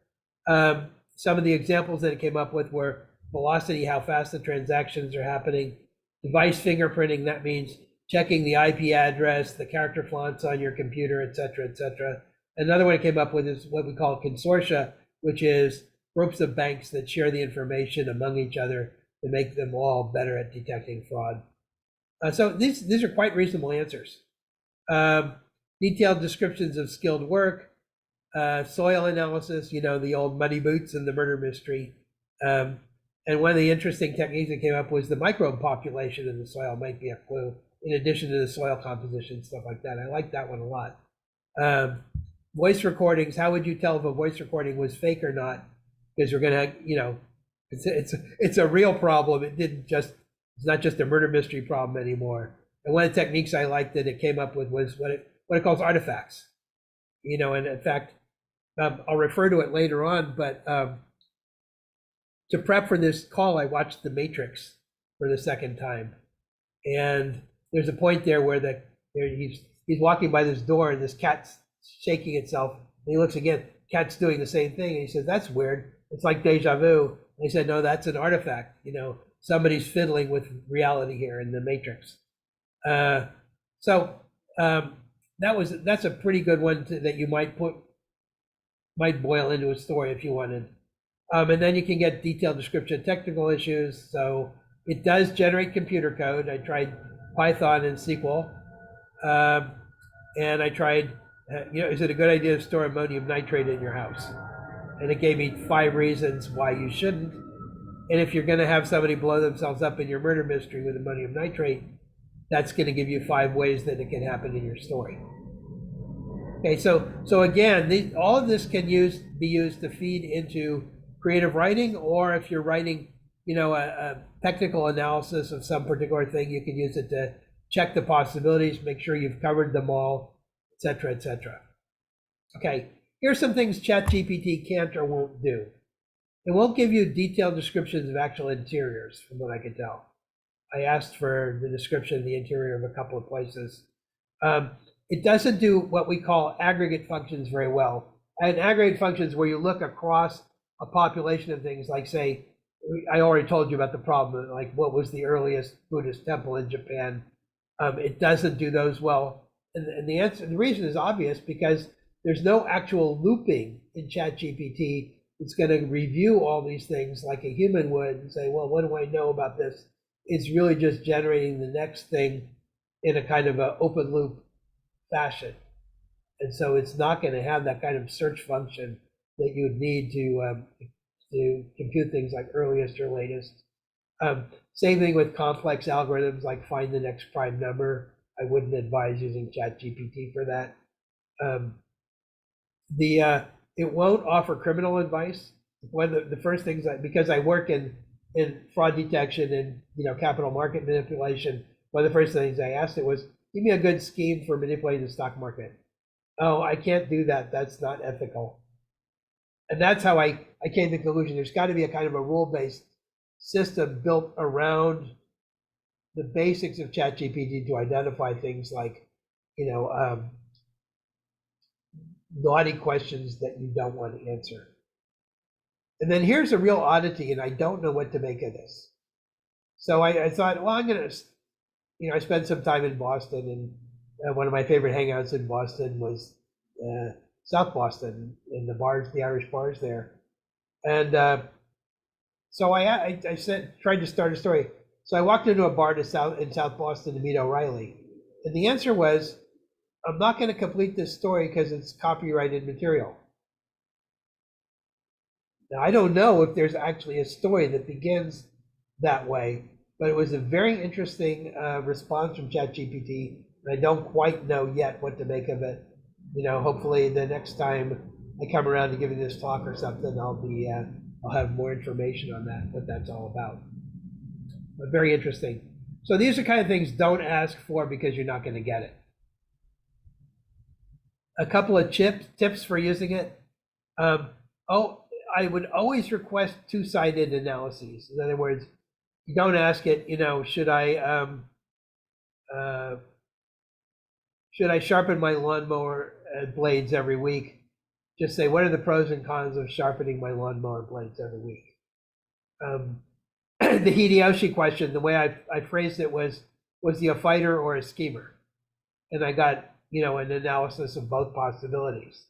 Some of the examples that it came up with were velocity, how fast the transactions are happening, device fingerprinting, that means checking the IP address, the character fonts on your computer, et cetera, et cetera. Another one it came up with is what we call consortia, which is groups of banks that share the information among each other to make them all better at detecting fraud. So these are quite reasonable answers. Detailed descriptions of skilled work, soil analysis, the old muddy boots and the murder mystery. And one of the interesting techniques that came up was the microbe population in the soil might be a clue, in addition to the soil composition, stuff like that. I like that one a lot. Voice recordings, how would you tell if a voice recording was fake or not? Because you're gonna, it's a real problem. It's not just a murder mystery problem anymore. And one of the techniques I liked that it came up with was what it calls artifacts. And in fact, I'll refer to it later on, but to prep for this call, I watched The Matrix for the second time. And there's a point there where he's walking by this door and this cat's shaking itself. And he looks again, cat's doing the same thing. And he says, that's weird. It's like deja vu. And he said, no, that's an artifact. Somebody's fiddling with reality here in The Matrix. That's a pretty good one that you might boil into a story if you wanted. And then you can get detailed description of technical issues. So it does generate computer code. I tried Python and SQL. And I tried, is it a good idea to store ammonium nitrate in your house? And it gave me 5 reasons why you shouldn't. And if you're going to have somebody blow themselves up in your murder mystery with ammonium nitrate, that's going to give you 5 ways that it can happen in your story. Okay, so again, all of this can be used to feed into creative writing, or if you're writing, a technical analysis of some particular thing, you can use it to check the possibilities, make sure you've covered them all, et cetera, et cetera. Okay, here's some things ChatGPT can't or won't do. It won't give you detailed descriptions of actual interiors, from what I could tell. I asked for the description of the interior of a couple of places. It doesn't do what we call aggregate functions very well. And aggregate functions where you look across a population of things, like, say, I already told you about the problem, like what was the earliest Buddhist temple in Japan. It doesn't do those well. And the reason is obvious, because there's no actual looping in ChatGPT. It's going to review all these things like a human would and say, well, what do I know about this? It's really just generating the next thing in a kind of an open loop fashion. And so it's not going to have that kind of search function that you would need to compute things like earliest or latest. Same thing with complex algorithms like find the next prime number. I wouldn't advise using ChatGPT for that. It won't offer criminal advice. One of the first things, because I work in in fraud detection and capital market manipulation, one of the first things I asked it was, give me a good scheme for manipulating the stock market. Oh, I can't do that. That's not ethical. And that's how I came to the conclusion there's got to be a kind of a rule-based system built around the basics of ChatGPT to identify things like, naughty questions that you don't want to answer. And then here's a real oddity, and I don't know what to make of this. So I thought, well, I'm going to, I spent some time in Boston, and one of my favorite hangouts in Boston was South Boston, in the bars, the Irish bars there. And so I tried to start a story. So I walked into a bar in South Boston to meet O'Reilly. And the answer was, I'm not going to complete this story because it's copyrighted material. Now, I don't know if there's actually a story that begins that way, but it was a very interesting response from ChatGPT. And I don't quite know yet what to make of it. Hopefully the next time I come around to giving this talk or something, I'll have more information on that, what that's all about. But very interesting. So these are kind of things don't ask for because you're not going to get it. A couple of tips for using it. I would always request two-sided analyses. In other words, you don't ask it, should I sharpen my lawnmower blades every week? Just say, what are the pros and cons of sharpening my lawnmower blades every week? The Hideyoshi question, the way I phrased it was he a fighter or a schemer? And I got, an analysis of both possibilities.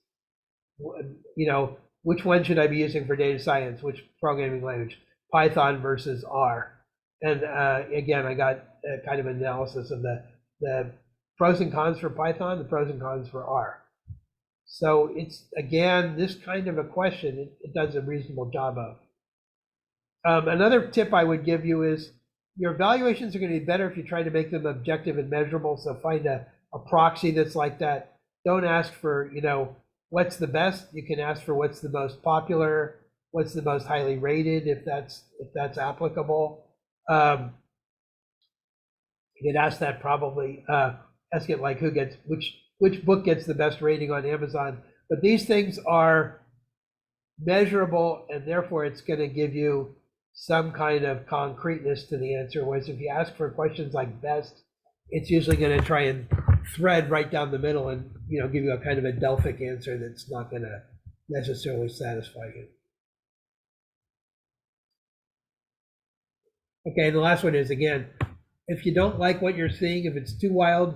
Which one should I be using for data science? Which programming language? Python versus R. And again, I got a kind of analysis of the pros and cons for Python, the pros and cons for R. So it's, again, this kind of a question, it does a reasonable job of. Another tip I would give you is your evaluations are going to be better if you try to make them objective and measurable. So find a proxy that's like that. Don't ask for, what's the best. You can ask for what's the most popular, what's the most highly rated, if that's applicable. You could ask that probably. Ask it like which book gets the best rating on Amazon. But these things are measurable, and therefore it's going to give you some kind of concreteness to the answer. Whereas if you ask for questions like best, it's usually going to try and thread right down the middle and give you a kind of a Delphic answer that's not going to necessarily satisfy you. Okay, the last one is, again, if you don't like what you're seeing, if it's too wild,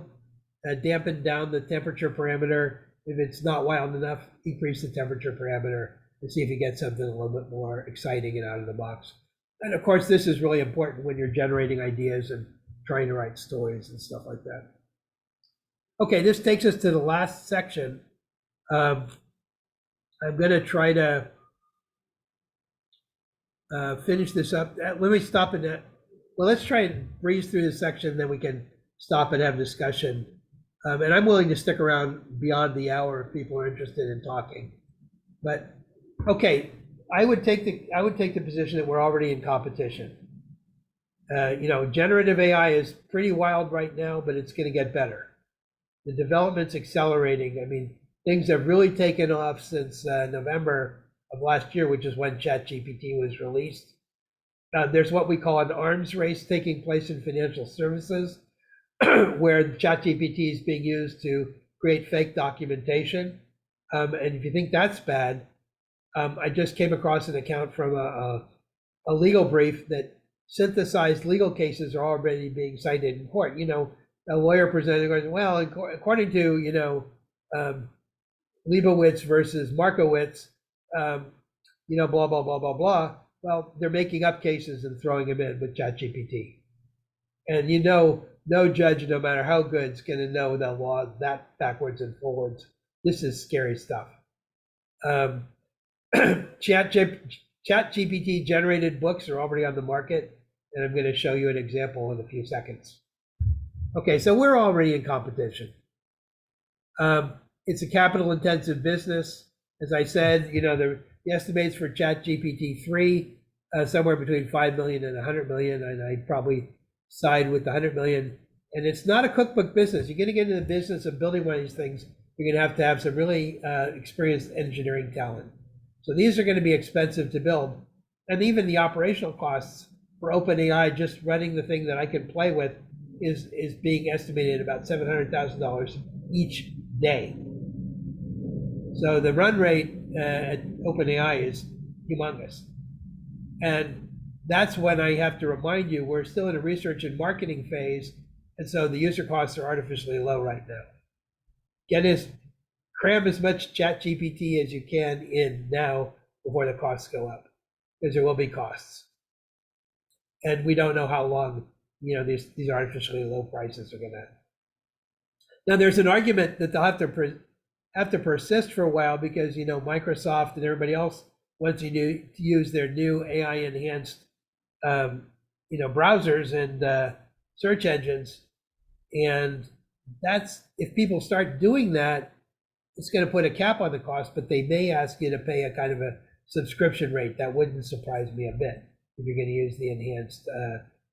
dampen down the temperature parameter. If it's not wild enough, increase the temperature parameter and see if you get something a little bit more exciting and out of the box. And of course, this is really important when you're generating ideas and trying to write stories and stuff like that. Okay, this takes us to the last section. I'm going to try to finish this up. Let me stop in that. Well, let's try and breeze through this section, then we can stop and have discussion. And I'm willing to stick around beyond the hour if people are interested in talking. But okay, I would take the position that we're already in competition. Generative AI is pretty wild right now, but it's going to get better. The development's accelerating. I mean, things have really taken off since November of last year, which is when ChatGPT was released. There's what we call an arms race taking place in financial services, where ChatGPT is being used to create fake documentation. And if you think that's bad, I just came across an account from a legal brief that synthesized legal cases are already being cited in court. A lawyer presented, going, well, according to, Leibowitz versus Markowitz, blah, blah, blah, blah, blah. Well, they're making up cases and throwing them in with ChatGPT. And no judge, no matter how good, is going to know the law that backwards and forwards. This is scary stuff. ChatGPT generated books are already on the market, and I'm going to show you an example in a few seconds. Okay, so we're already in competition. It's a capital-intensive business. As I said, the estimates for ChatGPT 3 somewhere between 5 million and 100 million, and I'd probably side with the 100 million. And it's not a cookbook business. You're going to get into the business of building one of these things, you're going to have some really experienced engineering talent. So these are going to be expensive to build. And even the operational costs for OpenAI, just running the thing that I can play with, is being estimated at about $700,000 each day. So the run rate at OpenAI is humongous. And that's when I have to remind you, we're still in a research and marketing phase, and so the user costs are artificially low right now. Cram as much ChatGPT as you can in now before the costs go up, because there will be costs. And we don't know how long, these artificially low prices are gonna. Now there's an argument that they'll have to persist for a while, because Microsoft and everybody else wants you to use their new AI enhanced browsers and search engines. And that's, if people start doing that, it's going to put a cap on the cost, but they may ask you to pay a kind of a subscription rate. That wouldn't surprise me a bit if you're going to use the enhanced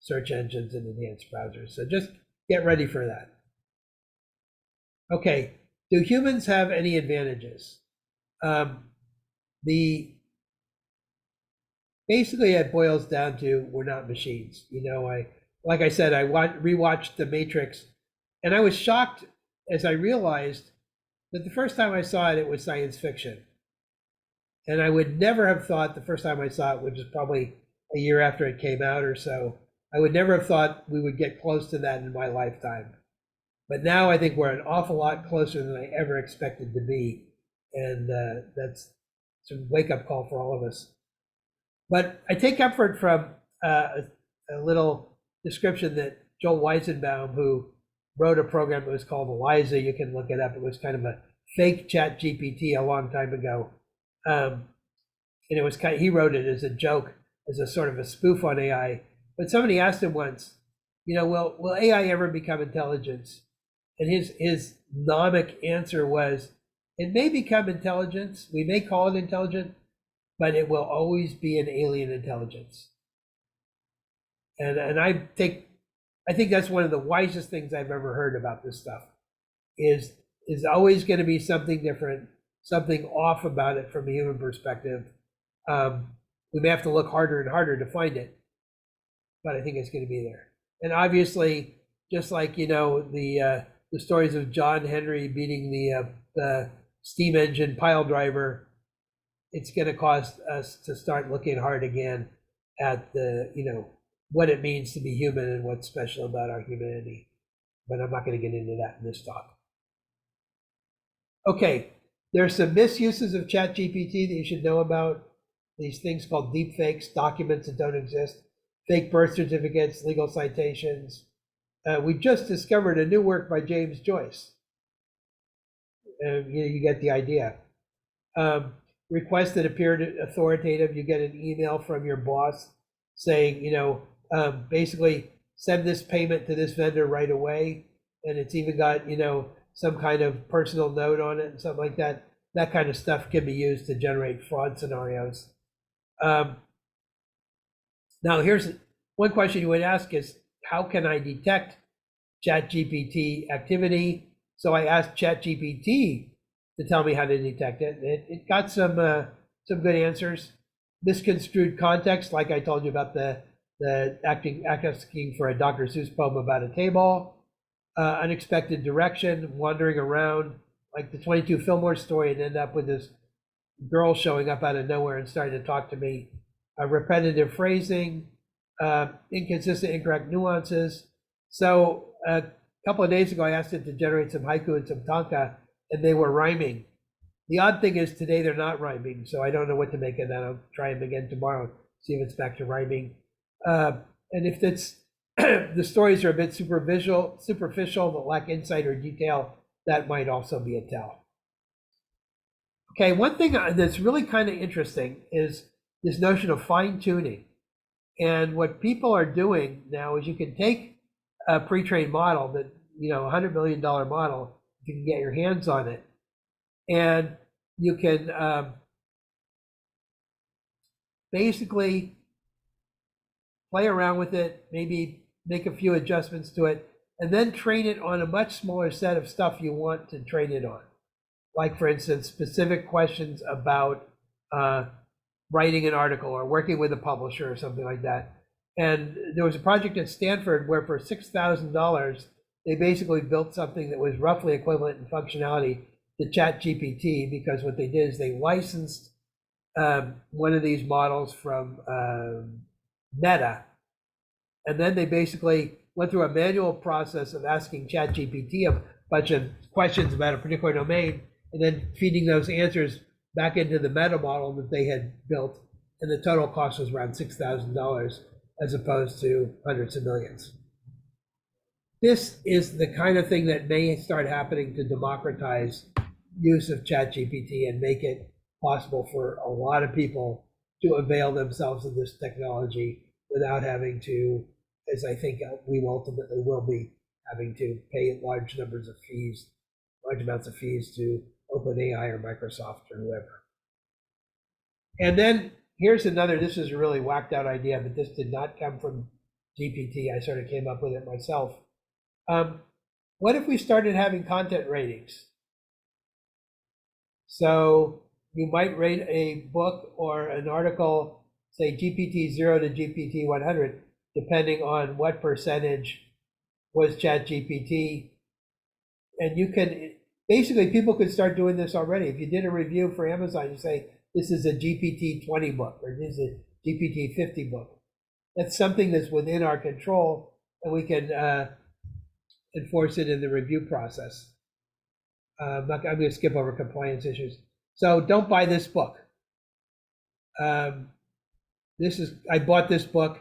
search engines and enhanced browsers. So just get ready for that. Okay, do humans have any advantages? Basically it boils down to, we're not machines. Like I said, I rewatched The Matrix, and I was shocked as I realized that the first time I saw it, it was science fiction. And I would never have thought the first time I saw it, which is probably a year after it came out or so, I would never have thought we would get close to that in my lifetime. But now I think we're an awful lot closer than I ever expected to be. And that's a wake-up call for all of us. But I take comfort from a little description that Joel Weizenbaum, who wrote a program that was called Eliza, you can look it up. It was kind of a fake ChatGPT a long time ago. And it was he wrote it as a joke, as a sort of a spoof on AI. But somebody asked him once, will AI ever become intelligence? And his gnomic answer was, it may become intelligence, we may call it intelligent, but it will always be an alien intelligence. And I think that's one of the wisest things I've ever heard about this stuff, is always going to be something different, something off about it from a human perspective. We may have to look harder and harder to find it, but I think it's going to be there. And obviously, just like the stories of John Henry beating the steam engine pile driver, it's going to cause us to start looking hard again at what it means to be human and what's special about our humanity. But I'm not going to get into that in this talk. Okay, there's some misuses of ChatGPT that you should know about. These things called deep fakes, documents that don't exist, fake birth certificates, legal citations. We just discovered a new work by James Joyce. You get the idea. Requests that appear authoritative. You get an email from your boss saying, basically send this payment to this vendor right away, and it's even got some kind of personal note on it and something like that. That kind of stuff can be used to generate fraud scenarios. Now here's one question you would ask is, how can I detect ChatGPT activity? So I asked ChatGPT to tell me how to detect it. It got some good answers. Misconstrued context, like I told you about the asking for a Dr. Seuss poem about a table. Unexpected direction, wandering around, like the 22 Fillmore story, and end up with this girl showing up out of nowhere and starting to talk to me. Repetitive phrasing, inconsistent, incorrect nuances. So a couple of days ago, I asked it to generate some haiku and some tanka, and they were rhyming. The odd thing is today they're not rhyming, so I don't know what to make of that. I'll try them again tomorrow, see if it's back to rhyming. And if it's the stories are a bit superficial, but lack insight or detail, that might also be a tell. Okay, one thing that's really kind of interesting is this notion of fine-tuning. And what people are doing now is you can take a pre-trained model that, $100 million model, you can get your hands on it, and you can basically play around with it, maybe make a few adjustments to it, and then train it on a much smaller set of stuff you want to train it on. Like, for instance, specific questions about writing an article or working with a publisher or something like that. And there was a project at Stanford where for $6,000, they basically built something that was roughly equivalent in functionality to ChatGPT, because what they did is they licensed one of these models from Meta, and then they basically went through a manual process of asking ChatGPT a bunch of questions about a particular domain, and then feeding those answers back into the meta model that they had built, and the total cost was around $6,000 as opposed to hundreds of millions. This is the kind of thing that may start happening to democratize use of ChatGPT and make it possible for a lot of people to avail themselves of this technology without having to, as I think we ultimately will be, having to pay large amounts of fees to OpenAI or Microsoft or whoever. And then here's another, this is a really whacked out idea, but this did not come from GPT. I sort of came up with it myself. What if we started having content ratings? So you might rate a book or an article, say GPT 0 to GPT 100, depending on what percentage was ChatGPT. And you can, basically people could start doing this already. If you did a review for Amazon, you say, this is a GPT 20 book, or this is a GPT 50 book. That's something that's within our control, and we can enforce it in the review process. I'm going to skip over compliance issues. So don't buy this book. I bought this book,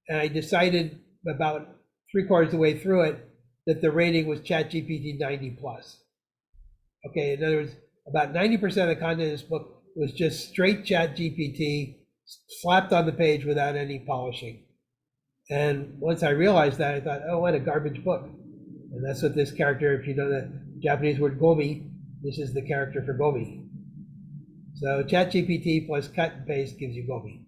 and I decided about 3/4 of the way through it that the rating was ChatGPT 90 plus. Okay, in other words, about 90% of the content of this book was just straight ChatGPT slapped on the page without any polishing. And once I realized that, I thought, oh, what a garbage book. And that's what this character, if you know the Japanese word gomi, this is the character for gomi. So ChatGPT plus cut and paste gives you gomi.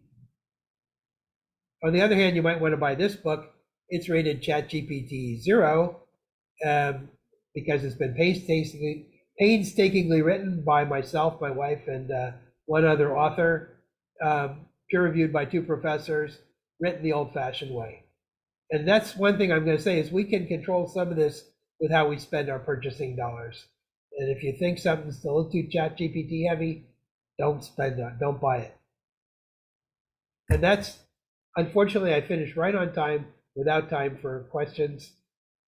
On the other hand, you might want to buy this book. It's rated ChatGPT 0 because it's been painstakingly written by myself, my wife, and one other author, peer-reviewed by 2 professors, written the old-fashioned way. And that's one thing I'm going to say is we can control some of this with how we spend our purchasing dollars. And if you think something's a little too ChatGPT heavy, don't spend it, don't buy it. And that's, unfortunately, I finished right on time without time for questions,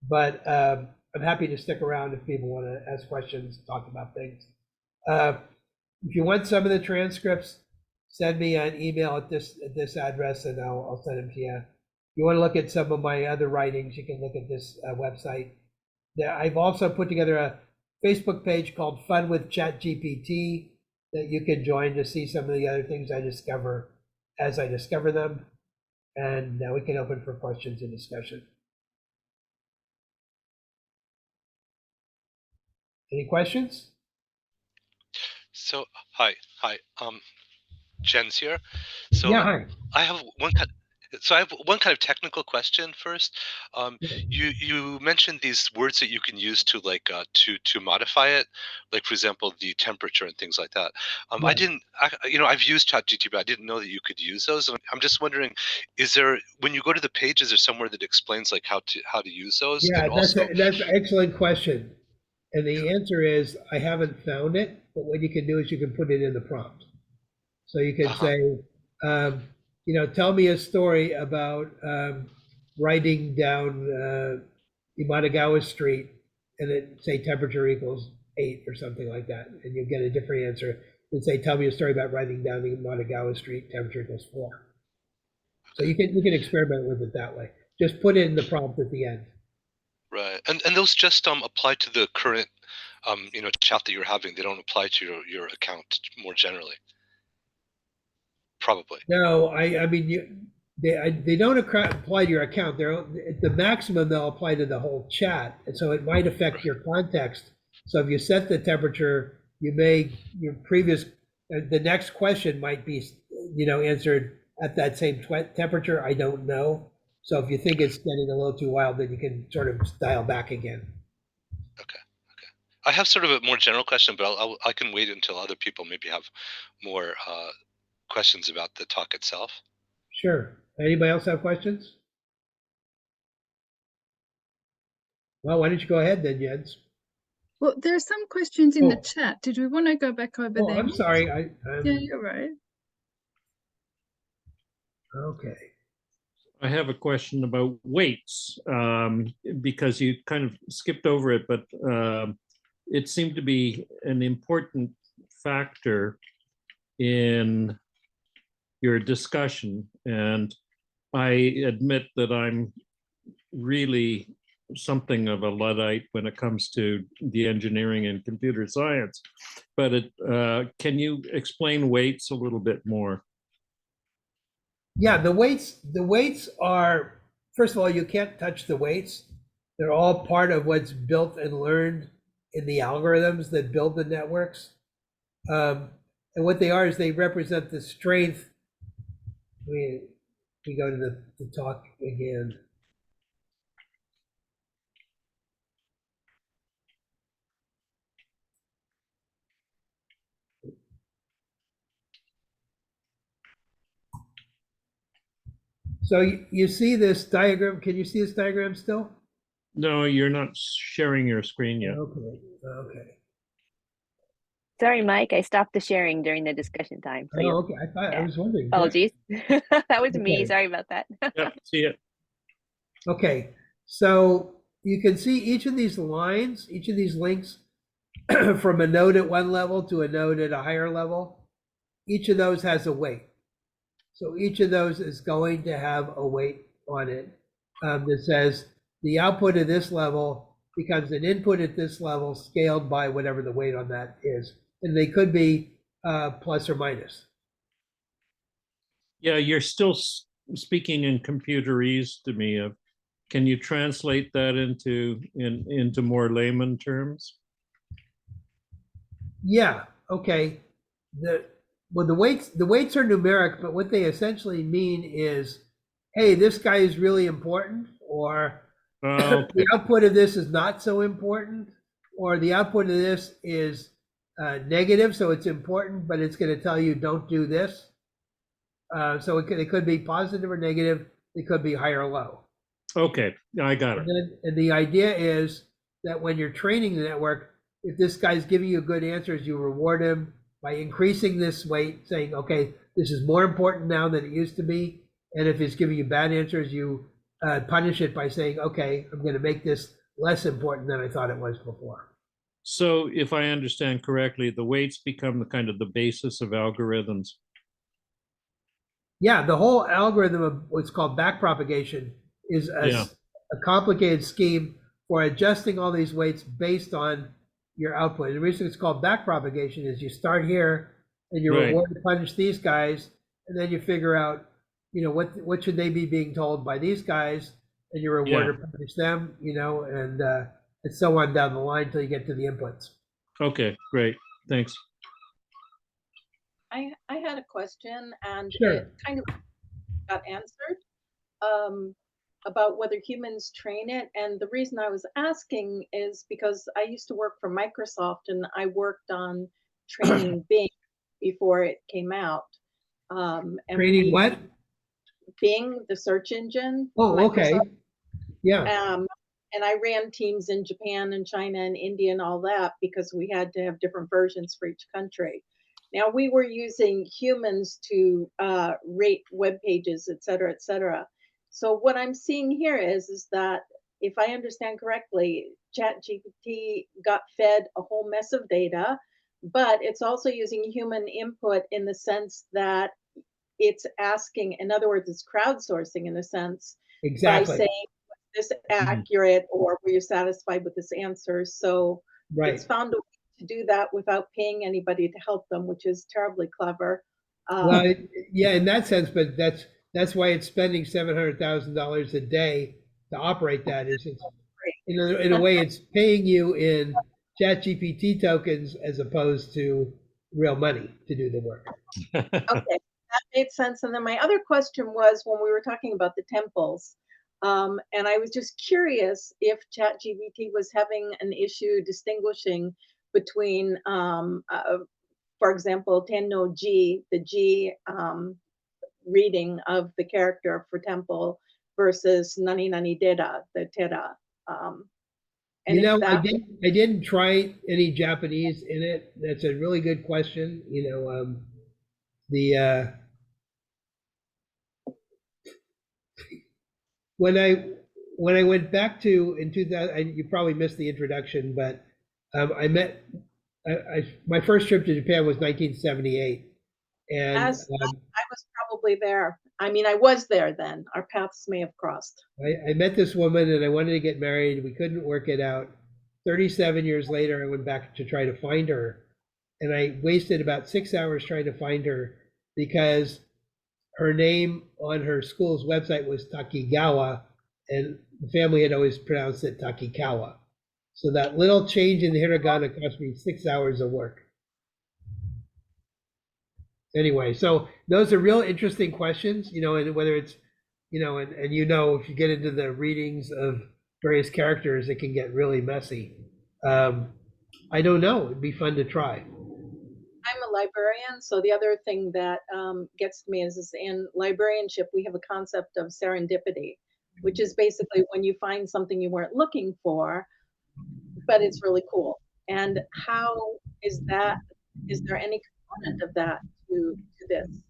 but I'm happy to stick around if people want to ask questions, talk about things. If you want some of the transcripts, send me an email at this address, and I'll send them to you. If you want to look at some of my other writings, you can look at this website. I've also put together a Facebook page called Fun with ChatGPT that you can join to see some of the other things I discover as I discover them. And now we can open for questions and discussion. Any questions? So, hi. Jen's here. So Yeah, hi. I have one kind. So I have one kind of technical question first. You mentioned these words that you can use to to modify it, like for example the temperature and things like that. I Yeah. didn't, I've used ChatGPT, but I didn't know that you could use those. And I'm just wondering, is there when you go to the page, is there somewhere that explains like how to use those? Yeah, And also, that's an excellent question. And the answer is I haven't found it, but what you can do is you can put it in the prompt. So you can uh-huh, say, tell me a story about riding down Imanagawa Street, and then say temperature equals 8 or something like that, and you get a different answer. And say, tell me a story about riding down Imanagawa Street, temperature equals 4. So okay, you can experiment with it that way. Just put it in the prompt at the end. right. And those just apply to the current chat that you're having. They don't apply to your account more generally, probably. No, I mean they don't apply to your account. They're at the maximum they'll apply to the whole chat, and so it might affect Right. your context. So if you set the temperature, you may your previous the next question might be answered at that same temperature, I don't know. So if you think it's getting a little too wild, then you can sort of dial back again. Okay. Okay. I have sort of a more general question, but I can wait until other people maybe have more questions about the talk itself. Sure. Anybody else have questions? Well, why don't you go ahead then, Jens? Well, there are some questions in the chat. Did we want to go back over Oh, them? I'm sorry. Yeah, you're right. Okay. I have a question about weights, because you kind of skipped over it, but it seemed to be an important factor in your discussion. And I admit that I'm really something of a Luddite when it comes to the engineering and computer science. But can you explain weights a little bit more? Yeah, the weights are, first of all, you can't touch the weights. They're all part of what's built and learned in the algorithms that build the networks. And what they are is they represent the strength. We go to the talk again. So you see this diagram. Can you see this diagram still? No, you're not sharing your screen yet. Okay. Okay. Sorry, Mike, I stopped the sharing during the discussion time. So Oh, okay. I was wondering. apologies. That was me. Okay. Sorry about that. Yep, see it. Okay. So you can see each of these lines, each of these links from a node at one level to a node at a higher level. Each of those has a weight. So each of those is going to have a weight on it that says the output at this level becomes an input at this level scaled by whatever the weight on that is. And they could be plus or minus. Yeah, you're still speaking in computerese to me. Can you translate that into more layman terms? Yeah, okay. The weights are numeric, but what they essentially mean is, hey, this guy is really important, or Okay. the output of this is not so important, or the output of this is negative, so it's important, but it's going to tell you don't do this. So it could be positive or negative. It could be high or low. Okay, I got it. And the idea is that when you're training the network, if this guy's giving you good answers, you reward him by increasing this weight, saying, okay, this is more important now than it used to be. And if it's giving you bad answers, you punish it by saying, okay, I'm going to make this less important than I thought it was before. So if I understand correctly, the weights become the kind of the basis of algorithms. Yeah, the whole algorithm of what's called backpropagation is a complicated scheme for adjusting all these weights based on your output. And the reason it's called backpropagation is you start here and you reward to punish these guys, and then you figure out, what should they be being told by these guys, and you reward to punish them, and so on down the line until you get to the inputs. Okay, great. Thanks. I had a question, and Sure. it kind of got answered about whether humans train it. And the reason I was asking is because I used to work for Microsoft, and I worked on training Bing before it came out. And Training what? Bing, the search engine. Oh, okay. Yeah. And I ran teams in Japan and China and India and all that because we had to have different versions for each country. Now we were using humans to rate web pages, et cetera, et cetera. So what I'm seeing here is that if I understand correctly, ChatGPT got fed a whole mess of data, but it's also using human input in the sense that it's asking, in other words, it's crowdsourcing in a sense, Exactly. by saying, was this accurate, or were you satisfied with this answer? So it's found a way to do that without paying anybody to help them, which is terribly clever. Well, yeah, in that sense, but that's why it's spending $700,000 a day to operate that. Is it's in a way it's paying you in ChatGPT tokens as opposed to real money to do the work. Okay, that made sense. And then my other question was when we were talking about the temples, and I was just curious if ChatGPT was having an issue distinguishing between, for example, Tenno G, the G reading of the character for temple versus Nani Nani Dera, the Tera. And You if know, that I didn't try any Japanese in it. That's a really good question. You know, the when I went back to in 2000, you probably missed the introduction, but I met my first trip to Japan was 1978, and as I was probably there. I mean, I was there then. Our paths may have crossed. I met this woman and I wanted to get married. We couldn't work it out. 37 years later, I went back to try to find her, and I wasted about 6 hours trying to find her because her name on her school's website was Takigawa, and the family had always pronounced it Takikawa. So that little change in the hiragana cost me 6 hours of work. Anyway, so those are real interesting questions, you know, and whether it's, you know, and you know, if you get into the readings of various characters, it can get really messy. I don't know. It'd be fun to try. I'm a librarian, so the other thing that gets to me is in librarianship, we have a concept of serendipity, which is basically when you find something you weren't looking for, but it's really cool. And how is that? Is there any component of that to this?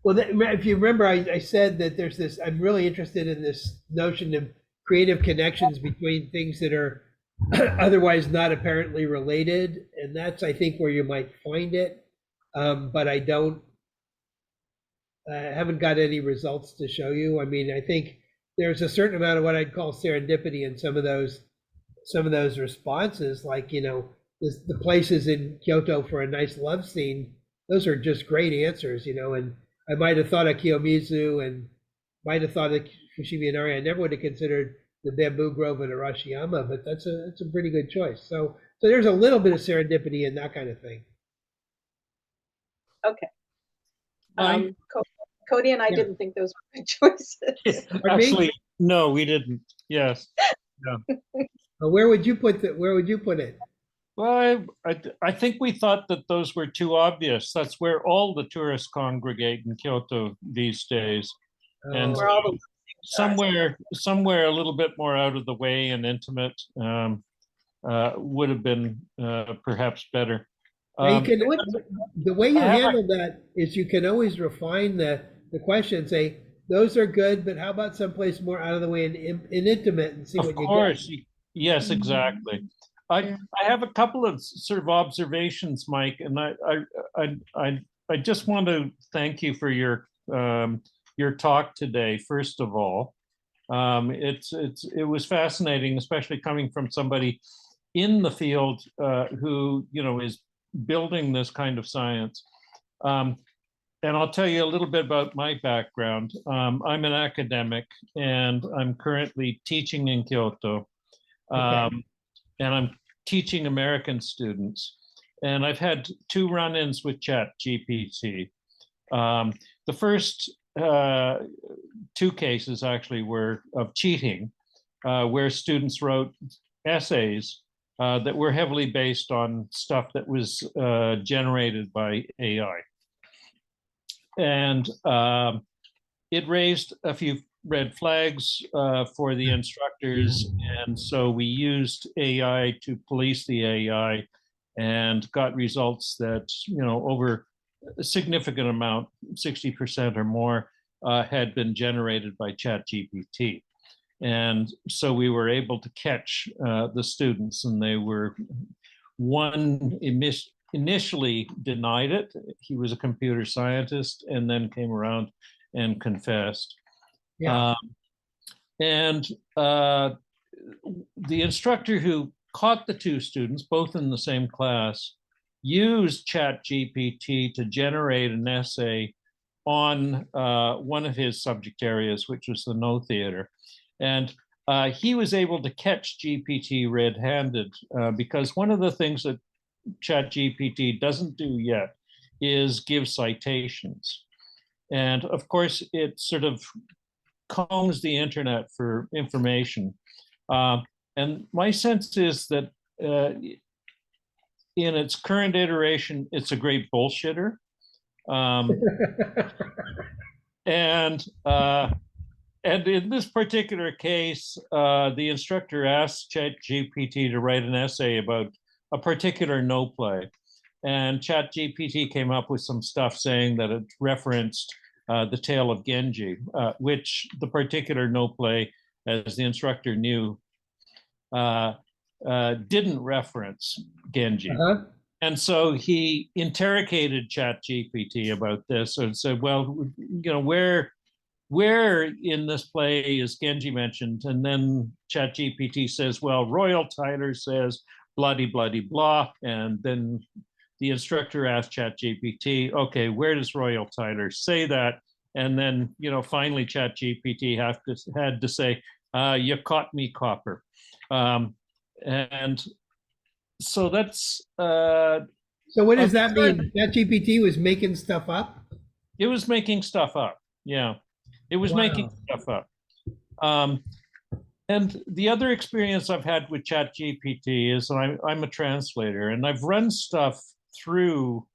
Well, if you remember, I said that there's this, I'm really interested in this notion of creative connections between things that are otherwise not apparently related. And that's, I think, where you might find it. But I haven't got any results to show you. I mean, I think there's a certain amount of what I'd call serendipity in some of those responses, like, you know, the places in Kyoto for a nice love scene. Those are just great answers, you know, and I might have thought of Kiyomizu and might have thought of Fushimi Inari. I never would have considered the bamboo grove in Arashiyama, but that's a pretty good choice. So there's a little bit of serendipity in that kind of thing. Okay. I- Cody and I Yeah. didn't think those were good choices. Pardon me? Actually, no, we didn't. Yes. Where would you put it? Well, I think we thought that those were too obvious. That's where all the tourists congregate in Kyoto these days. And Where all the somewhere a little bit more out of the way and intimate would have been perhaps better. Now you can, It would- the way you I have a- handle that is you can always refine the question, say, those are good, but how about someplace more out of the way and intimate and see Of what you course, get. yes, exactly. I have a couple of sort of observations, Mike, and I just want to thank you for your talk today. First of all, it was fascinating, especially coming from somebody in the field who, you know, is building this kind of science. And I'll tell you a little bit about my background. I'm an academic and I'm currently teaching in Kyoto. And I'm teaching American students. And I've had 2 run-ins with ChatGPT. The first 2 cases actually were of cheating, where students wrote essays that were heavily based on stuff that was generated by AI. And it raised a few red flags for the instructors. And so we used AI to police the AI and got results that, you know, over a significant amount, 60% or more, had been generated by ChatGPT. And so we were able to catch the students, and they were, one initially denied it. He was a computer scientist and then came around and confessed. Yeah. And the instructor who caught the 2 students, both in the same class, used ChatGPT to generate an essay on one of his subject areas, which was the No Theater. And he was able to catch GPT red-handed because one of the things that ChatGPT doesn't do yet is give citations. And of course, it sort of combs the internet for information. And my sense is that in its current iteration, it's a great bullshitter. Um, and in this particular case, the instructor asked ChatGPT to write an essay about a particular no play. And ChatGPT came up with some stuff saying that it referenced the tale of Genji, which the particular no play, as the instructor knew, didn't reference Genji. Uh-huh. And so he interrogated ChatGPT about this and said, well, you know, where in this play is Genji mentioned? And then ChatGPT says, well, Royal Tyler says bloody, bloody, blah. And then the instructor asked ChatGPT, okay, where does Royal Tyler say that? And then, you know, finally ChatGPT had to say, you caught me, copper. And so that's So what does that mean? ChatGPT was making stuff up? it was making stuff up. Yeah, it was making stuff up. And the other experience I've had with ChatGPT is I'm a translator, and I've run stuff through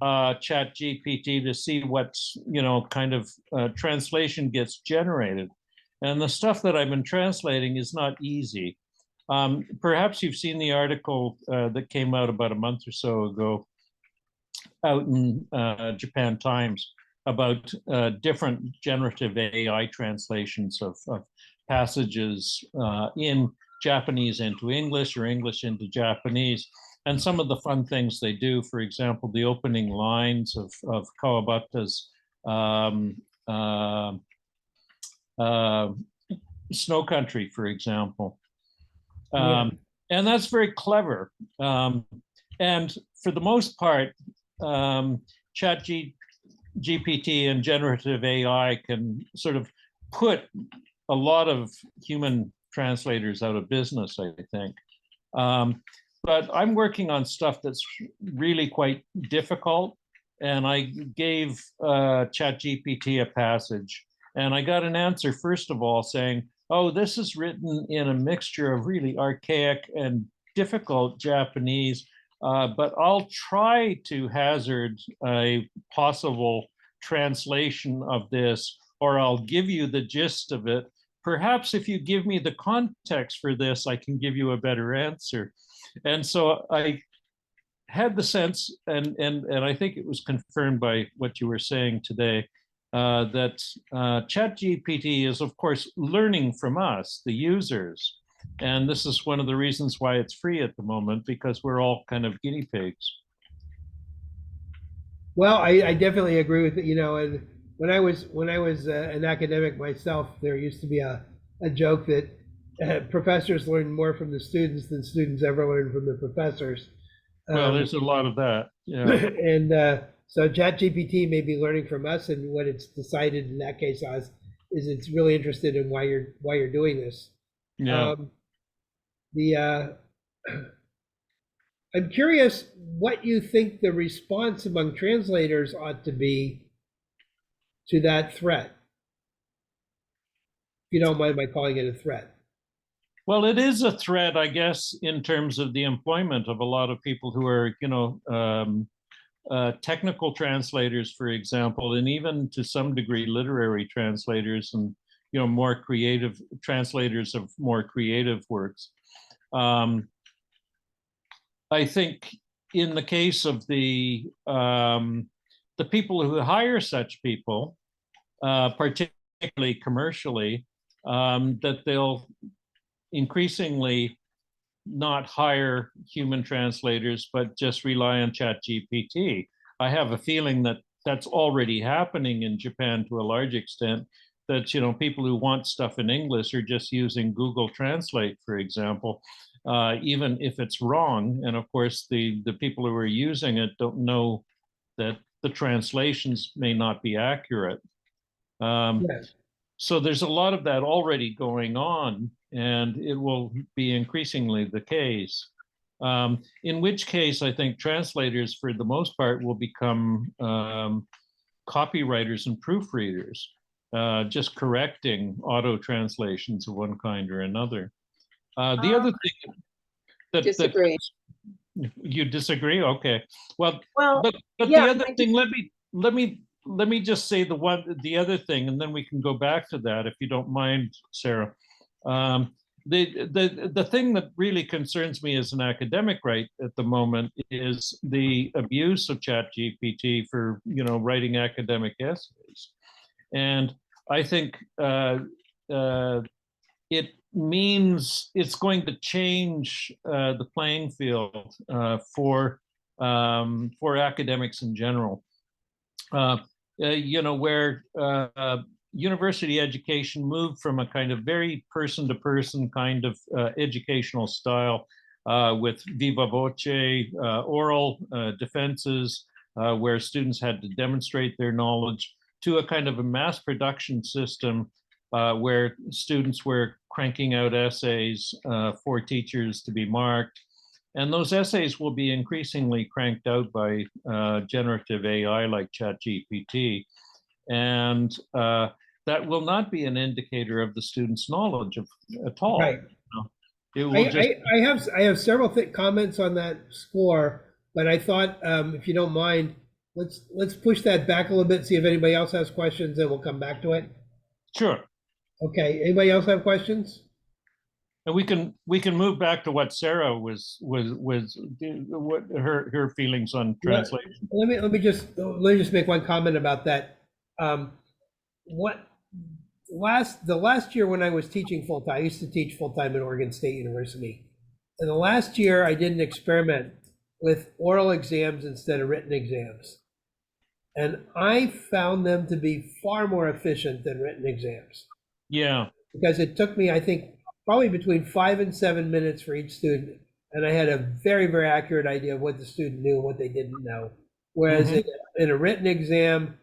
ChatGPT to see what's, you know, kind of translation gets generated. And the stuff that I've been translating is not easy. Perhaps you've seen the article that came out about a month or so ago out in Japan Times about different generative AI translations of passages in Japanese into English or English into Japanese. And some of the fun things they do, for example, the opening lines of Kawabata's Snow Country, for example. And that's very clever. And for the most part, ChatGPT and generative AI can sort of put a lot of human translators out of business, I think. But I'm working on stuff that's really quite difficult. And I gave ChatGPT a passage, and I got an answer, first of all, saying, oh, this is written in a mixture of really archaic and difficult Japanese, but I'll try to hazard a possible translation of this, or I'll give you the gist of it. Perhaps if you give me the context for this, I can give you a better answer. And so I had the sense, and I think it was confirmed by what you were saying today, that ChatGPT is, of course, learning from us, the users. And this is one of the reasons why it's free at the moment, because we're all kind of guinea pigs. Well, I definitely agree with it. You know, and when I was an academic myself, there used to be a joke that professors learn more from the students than students ever learn from the professors. Well, there's a lot of that. Yeah. And so ChatGPT may be learning from us, and what it's decided in that case is it's really interested in why you're doing this. Yeah. I'm curious what you think the response among translators ought to be to that threat. If you don't mind my calling it a threat. Well, it is a threat, I guess, in terms of the employment of a lot of people who are, you know, technical translators, for example, and even to some degree literary translators and, you know, more creative translators of more creative works. I think in the case of the people who hire such people, particularly commercially, that they'll increasingly not hire human translators, but just rely on ChatGPT. I have a feeling that that's already happening in Japan to a large extent, that, you know, people who want stuff in English are just using Google Translate, for example, even if it's wrong. And of course, the people who are using it don't know that the translations may not be accurate. Yes. So there's a lot of that already going on, and it will be increasingly the case. In which case, I think translators, for the most part, will become copywriters and proofreaders, just correcting auto translations of one kind or another. The other thing that Disagree. you disagree? Okay. Well, Well, but yeah, the other I thing, let me just say the other thing, and then we can go back to that if you don't mind, Sarah. The thing that really concerns me as an academic right at the moment is the abuse of ChatGPT for writing academic essays, and I think it means it's going to change the playing field for academics in general. Where university education moved from a kind of very person-to-person kind of educational style with viva voce, oral defenses, where students had to demonstrate their knowledge, to a kind of a mass production system where students were cranking out essays for teachers to be marked. And those essays will be increasingly cranked out by generative AI like ChatGPT. And that will not be an indicator of the student's knowledge at all. Right. It will just. I have several comments on that score, but I thought, if you don't mind, let's push that back a little bit, see if anybody else has questions, and we'll come back to it. Sure. Okay. Anybody else have questions? And we can move back to what Sarah was what her feelings on translation. Let me just make one comment about that. The last year when I was teaching full time, I used to teach full time at Oregon State University. And the last year I did an experiment with oral exams instead of written exams. And I found them to be far more efficient than written exams. Yeah. Because it took me, I think, probably between 5 and 7 minutes for each student. And I had a very, very accurate idea of what the student knew and what they didn't know. Whereas in a written exam,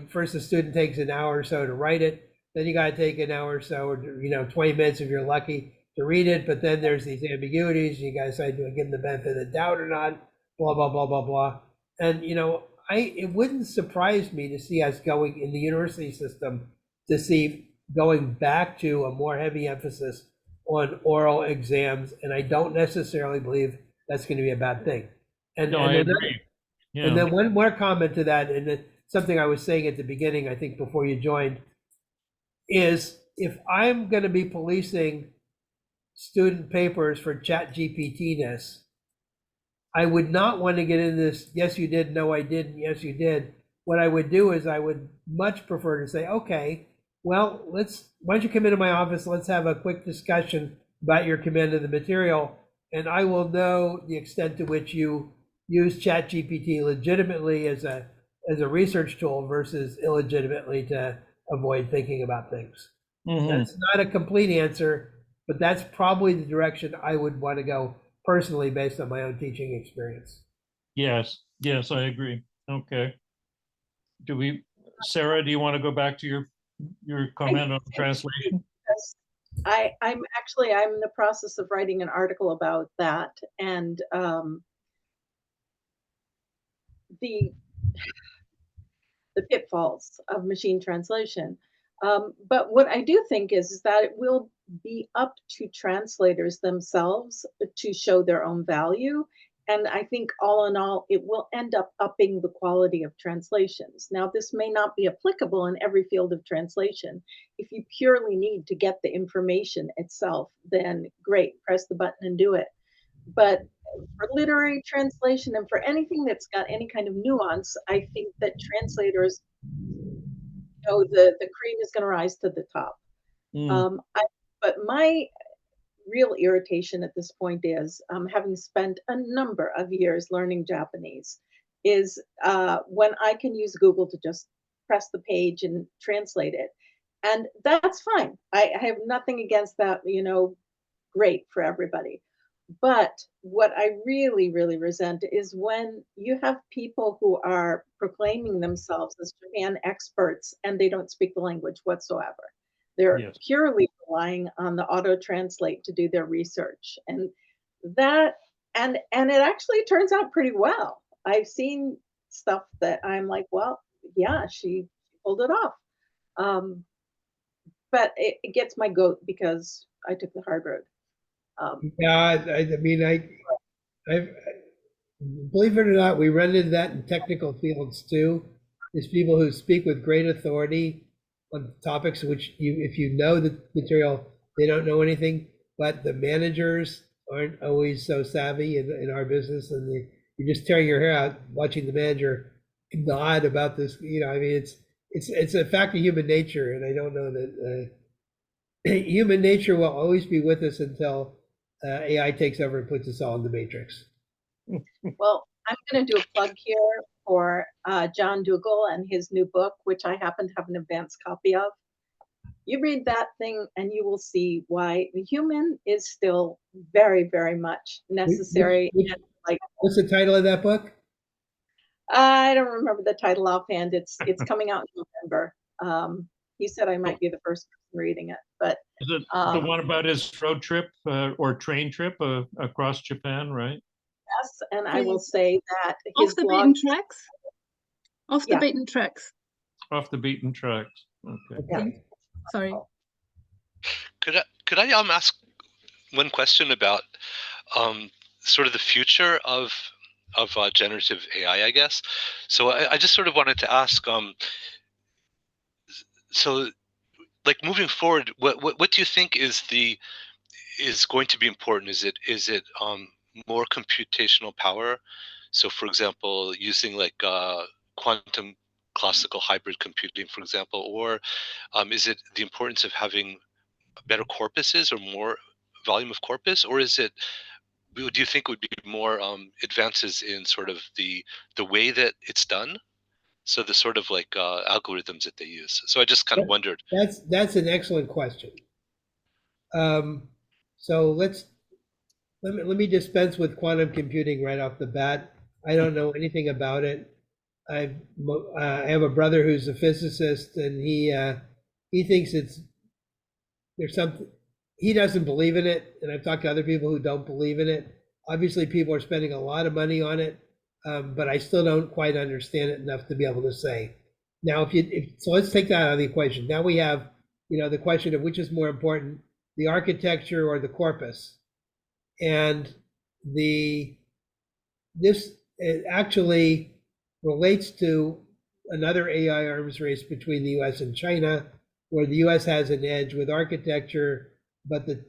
first the student takes an hour or so to write it. Then you got to take an hour or so, or 20 minutes if you're lucky to read it. But then there's these ambiguities. You got to decide, do I give them the benefit of the doubt or not? Blah, blah, blah, blah, blah. And, it wouldn't surprise me to see us going in the university system to see going back to a more heavy emphasis on oral exams. And I don't necessarily believe that's going to be a bad thing. And, no, I agree. Yeah. And then one more comment to that, and it's something I was saying at the beginning, I think before you joined, is if I'm going to be policing student papers for ChatGPT-ness, I would not want to get into this, yes, you did, no, I didn't, yes, you did. What I would do is I would much prefer to say, okay, well, why don't you come into my office, let's have a quick discussion about your command of the material, and I will know the extent to which you use ChatGPT legitimately as a research tool versus illegitimately to avoid thinking about things. That's not a complete answer, but that's probably the direction I would want to go personally based on my own teaching experience. Yes, I agree. Okay. Sarah, do you want to go back to your comment on translation? I'm in the process of writing an article about that, and the pitfalls of machine translation. But what I do think is that it will be up to translators themselves to show their own value. And I think all in all, it will end up upping the quality of translations. Now, this may not be applicable in every field of translation. If you purely need to get the information itself, then great, press the button and do it. But for literary translation and for anything that's got any kind of nuance, I think that translators know the cream is going to rise to the top. But my real irritation at this point is, having spent a number of years learning Japanese, is when I can use Google to just press the page and translate it. And that's fine. I have nothing against that, great for everybody. But what I really, really resent is when you have people who are proclaiming themselves as Japan experts and they don't speak the language whatsoever. They're purely relying on the auto translate to do their research. And that and it actually turns out pretty well. I've seen stuff that I'm like, well, yeah, she pulled it off. But it gets my goat because I took the hard road. Yeah, I mean, I've, believe it or not, we run into that in technical fields too. There's people who speak with great authority on topics which if you know the material, they don't know anything. But the managers aren't always so savvy in our business, and you're just tearing your hair out watching the manager nod about this. I mean, it's a fact of human nature, and I don't know that human nature will always be with us until AI takes over and puts us all in the matrix. Well, I'm going to do a plug here for John Dougal and his new book, which I happen to have an advanced copy of. You read that thing and you will see why the human is still very, very much necessary. What's the title of that book? I don't remember the title offhand. It's coming out in November. He said I might be the first person reading it, but Is it the one about his road trip or train trip across Japan, right? yes, and I will say that Off the beaten tracks. Off the Yeah. beaten tracks. Off the beaten tracks. Okay. Yeah. Sorry. Could I ask one question about sort of the future of generative AI, I guess? So I just sort of wanted to ask, so like moving forward, what do you think is going to be important? Is it more computational power? So for example, using like quantum classical hybrid computing, for example, or is it the importance of having better corpuses or more volume of corpus, or do you think it would be more advances in sort of the way that it's done? So the sort of like algorithms that they use. So I just kind of wondered. That's an excellent question. So let me dispense with quantum computing right off the bat. I don't know anything about it. I have a brother who's a physicist, and he thinks there's something, he doesn't believe in it, and I've talked to other people who don't believe in it. Obviously, people are spending a lot of money on it, but I still don't quite understand it enough to be able to say. Now, so let's take that out of the equation. Now we have, the question of which is more important, the architecture or the corpus, and this it actually relates to another AI arms race between the U.S. and China, where the U.S. has an edge with architecture, but the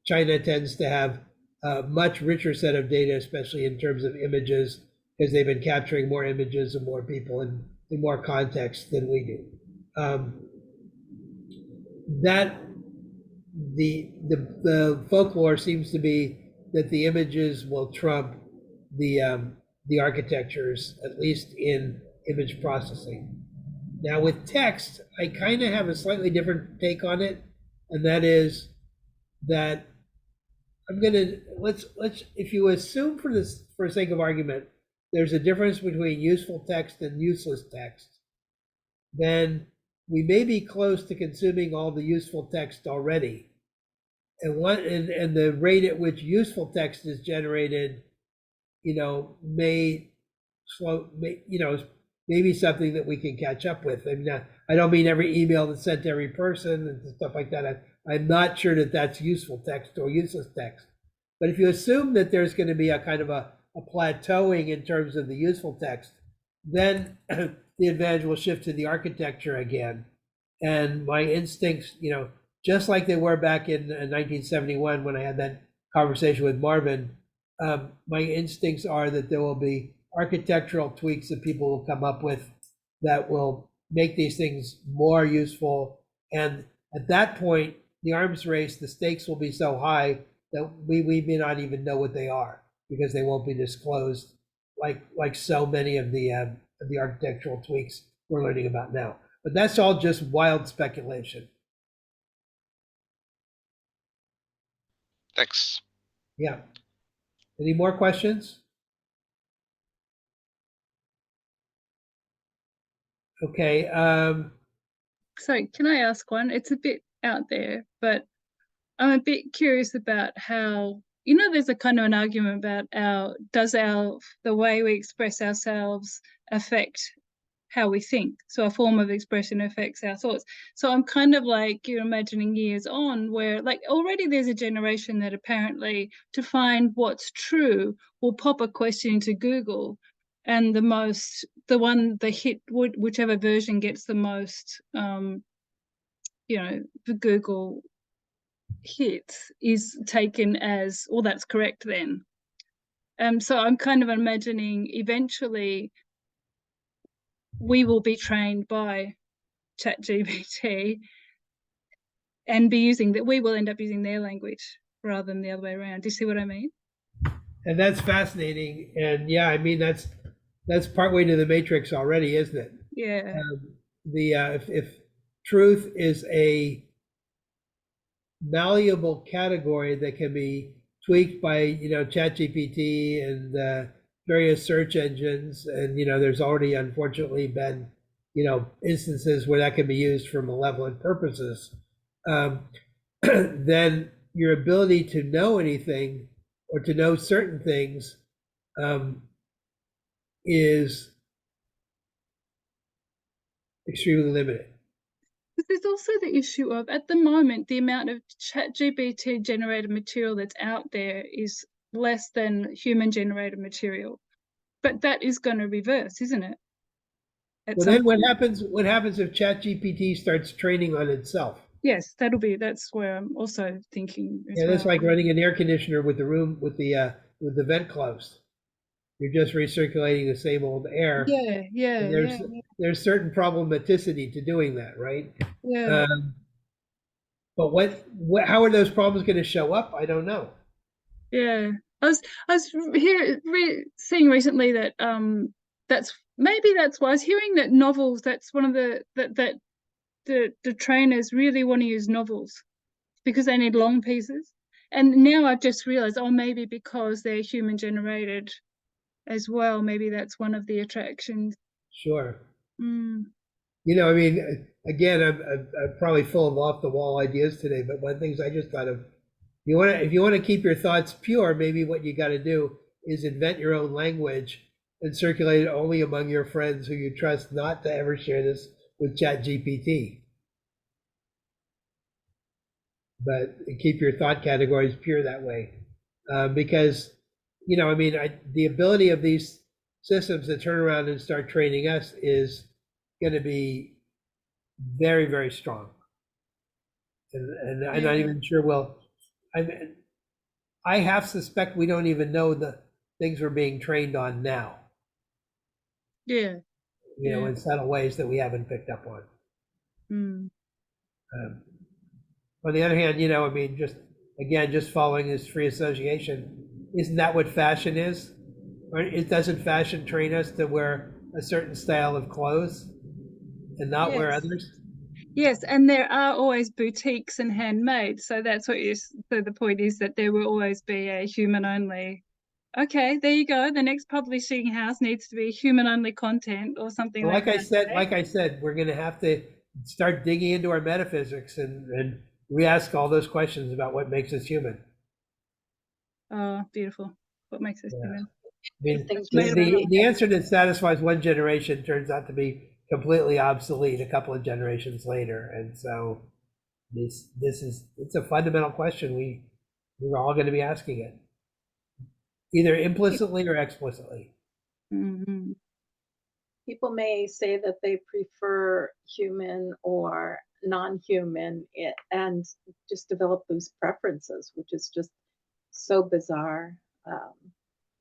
China tends to have a much richer set of data, especially in terms of images, because they've been capturing more images of more people in more context than we do. That the folklore seems to be that the images will trump the architectures, at least in image processing. Now with text, I kind of have a slightly different take on it, and that is that let's if you assume for sake of argument, there's a difference between useful text and useless text, then we may be close to consuming all the useful text already. And the rate at which useful text is generated, may slow, maybe something that we can catch up with. I mean, I don't mean every email that's sent to every person and stuff like that. I'm not sure that that's useful text or useless text. But if you assume that there's going to be a kind of a plateauing in terms of the useful text, then the advantage will shift to the architecture again. And my instincts, just like they were back in 1971 when I had that conversation with Marvin, my instincts are that there will be architectural tweaks that people will come up with that will make these things more useful. And at that point, the arms race, the stakes will be so high that we may not even know what they are, because they won't be disclosed like so many of the architectural tweaks we're learning about now. But that's all just wild speculation. Thanks. Yeah. Any more questions? Okay. Sorry, can I ask one? It's a bit out there, but I'm a bit curious about how, you know, there's a kind of an argument about the way we express ourselves affect how we think. So a form of expression affects our thoughts. So I'm kind of like, you're imagining years on where like already there's a generation that apparently to find what's true will pop a question into Google, and the hit, whichever version gets the most, the Google hits is taken as, well, that's correct then. So I'm kind of imagining eventually we will be trained by ChatGPT and we will end up using their language rather than the other way around. Do you see what I mean? And that's fascinating. And yeah, I mean, that's partway to the matrix already, isn't it? Yeah. If truth is a malleable category that can be tweaked by, ChatGPT and various search engines, and there's already unfortunately been, instances where that can be used for malevolent purposes, then your ability to know anything or to know certain things is extremely limited. But there's also the issue of, at the moment, the amount of ChatGPT generated material that's out there is less than human generated material. But that is going to reverse, isn't it? Well, then what happens if ChatGPT starts training on itself? Yes, that's where I'm also thinking as Yeah, that's well. like running an air conditioner with the vent closed. You're just recirculating the same old air. Yeah. And there's certain problematicity to doing that, right? Yeah. But how are those problems going to show up? I don't know. Yeah, I was seeing recently that that's why I was hearing that novels. That's one of the trainers really want to use novels because they need long pieces. And now I've just realized, maybe because they're human generated as well. Maybe that's one of the attractions. Sure. Mm. I mean, again, I'm probably full of off the wall ideas today, but one of the things I just thought of, if you want to keep your thoughts pure, maybe what you got to do is invent your own language and circulate it only among your friends who you trust, not to ever share this with ChatGPT. But keep your thought categories pure that way, because the ability of these systems to turn around and start training us is going to be very, very strong, and I'm not even sure. Well, I half suspect we don't even know the things we're being trained on now. Yeah. In subtle ways that we haven't picked up on. Mm. On the other hand, just following this free association, isn't that what fashion is? Or doesn't fashion train us to wear a certain style of clothes and not wear others? Yes, and there are always boutiques and handmade. So that's so the point is that there will always be a human only. Okay, there you go. The next publishing house needs to be human only content or something Well, like that. like I said, we're going to have to start digging into our metaphysics and re-ask all those questions about what makes us human. Oh, beautiful. What makes us human? I mean, the answer that satisfies one generation turns out to be completely obsolete a couple of generations later, and so it's a fundamental question we're all going to be asking it, either implicitly or explicitly. Mm-hmm. People may say that they prefer human or non-human and just develop those preferences, which is just so bizarre.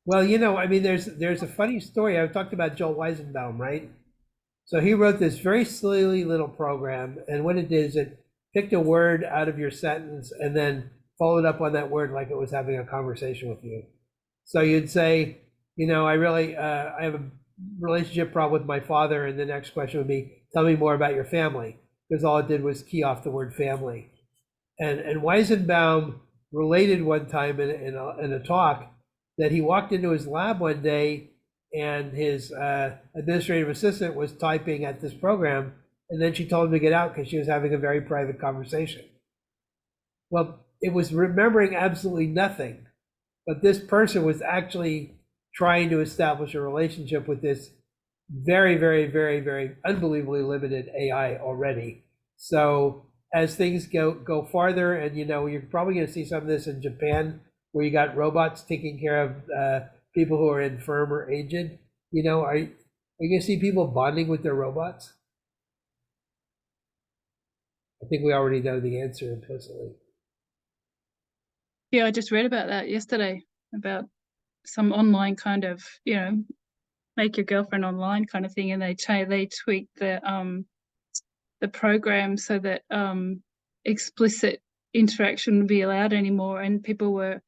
Well, I mean, there's a funny story. I've talked about Joel Weizenbaum, right? So he wrote this very silly little program, and what it did is it picked a word out of your sentence and then followed up on that word like it was having a conversation with you. So you'd say, I have a relationship problem with my father, and the next question would be, tell me more about your family, because all it did was key off the word family. And Weizenbaum related one time in a talk that he walked into his lab one day and his administrative assistant was typing at this program, and then she told him to get out because she was having a very private conversation. Well, it was remembering absolutely nothing but this person was actually trying to establish a relationship with this very, very, very, very unbelievably limited AI already. So as things go farther, and you're probably going to see some of this in Japan, where you got robots taking care of people who are infirm or aged. Are you going to see people bonding with their robots? I think we already know the answer implicitly. Yeah, I just read about that yesterday, about some online kind of, make your girlfriend online kind of thing, and they tweak the program so that explicit interaction wouldn't be allowed anymore, and people were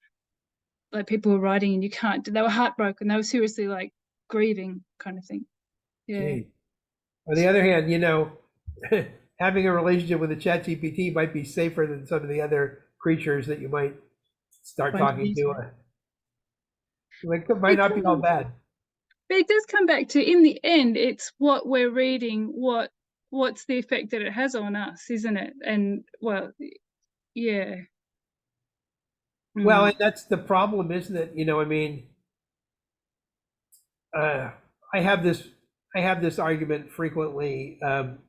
writing, and they were heartbroken, they were seriously like grieving kind of thing. Yeah. Gee. On the other hand, having a relationship with a ChatGPT might be safer than some of the other creatures that you might start talking to. Like, it might not be all bad. But it does come back to, in the end, it's what we're reading, what's the effect that it has on us, isn't it? And well, yeah. Well, and that's the problem, isn't it? I have this argument frequently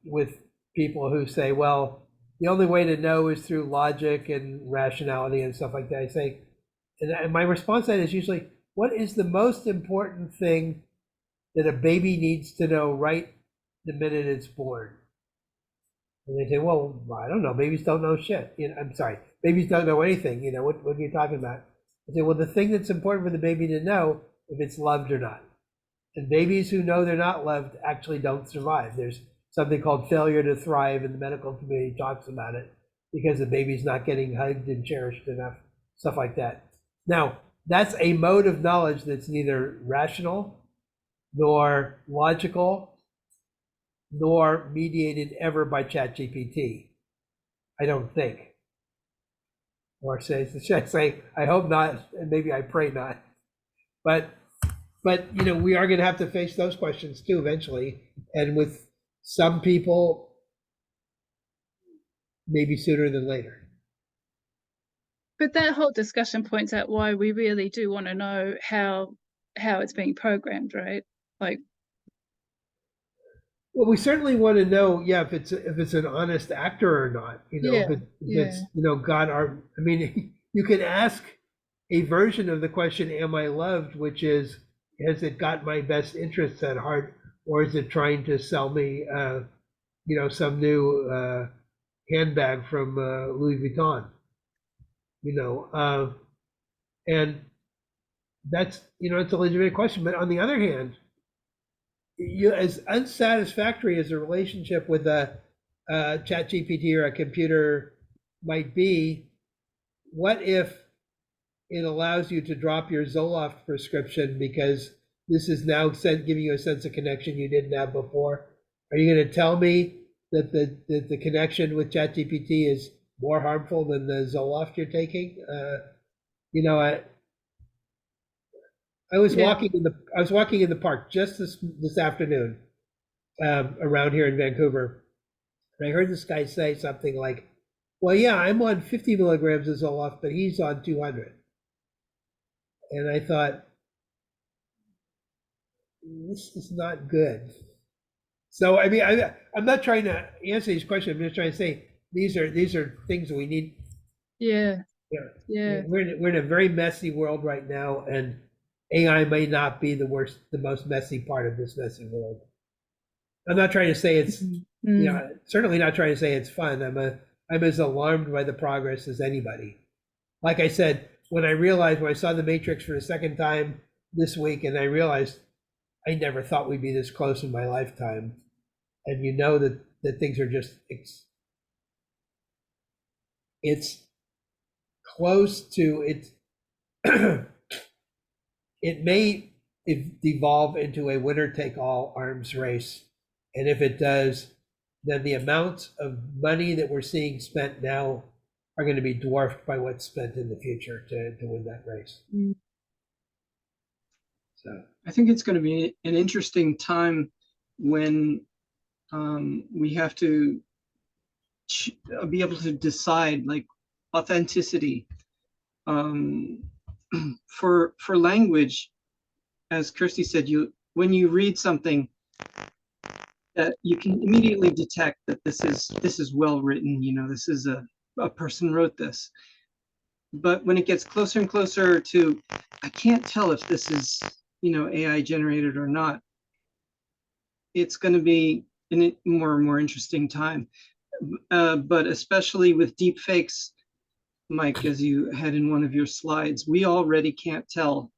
with people who say, well, the only way to know is through logic and rationality and stuff like that. I say, and my response to that is usually, what is the most important thing that a baby needs to know right the minute it's born? And they say, well, I don't know. Babies don't know shit. I'm sorry. Babies don't know anything. What are you talking about? I say, well, the thing that's important for the baby to know if it's loved or not. And babies who know they're not loved actually don't survive. There's something called failure to thrive, and the medical community talks about it because the baby's not getting hugged and cherished enough, stuff like that. Now, that's a mode of knowledge that's neither rational nor logical nor mediated ever by ChatGPT, I don't think. Or should I say, I hope not, and maybe I pray not. But we are going to have to face those questions too eventually, and with some people, maybe sooner than later. But that whole discussion points out why we really do want to know how it's being programmed, right? Like, well, we certainly want to know, if it's an honest actor or not. If it's you can ask a version of the question, "Am I loved?" which is, has it got my best interests at heart, or is it trying to sell me, some new handbag from Louis Vuitton? And that's it's a legitimate question. But on the other hand, as unsatisfactory as a relationship with a ChatGPT or a computer might be, what if it allows you to drop your Zoloft prescription because this is now giving you a sense of connection you didn't have before? Are you going to tell me that the connection with ChatGPT is more harmful than the Zoloft you're taking? I was walking in the park just this afternoon around here in Vancouver, and I heard this guy say something like, "Well, yeah, I'm on 50 milligrams of Zoloft, but he's on 200." And I thought, this is not good. So I mean, I'm not trying to answer these questions. I'm just trying to say these are things that we need. Yeah. We're in a very messy world right now, and AI may not be the most messy part of this messy world. I'm not trying to say it's, certainly not trying to say it's fun. I'm as alarmed by the progress as anybody. Like I said, when I saw The Matrix for the second time this week, and I realized I never thought we'd be this close in my lifetime. And that things are just, it's close to it. It may devolve into a winner-take-all arms race. And if it does, then the amounts of money that we're seeing spent now are going to be dwarfed by what's spent in the future to win that race. So I think it's going to be an interesting time when we have to be able to decide, like, authenticity. for language, as Kirsty said, when you read something, that you can immediately detect that this is well written. This is a person wrote this. But when it gets closer and closer to, I can't tell if this is AI generated or not, it's going to be a more and more interesting time. But especially with deep fakes, Mike, as you had in one of your slides, we already can't tell.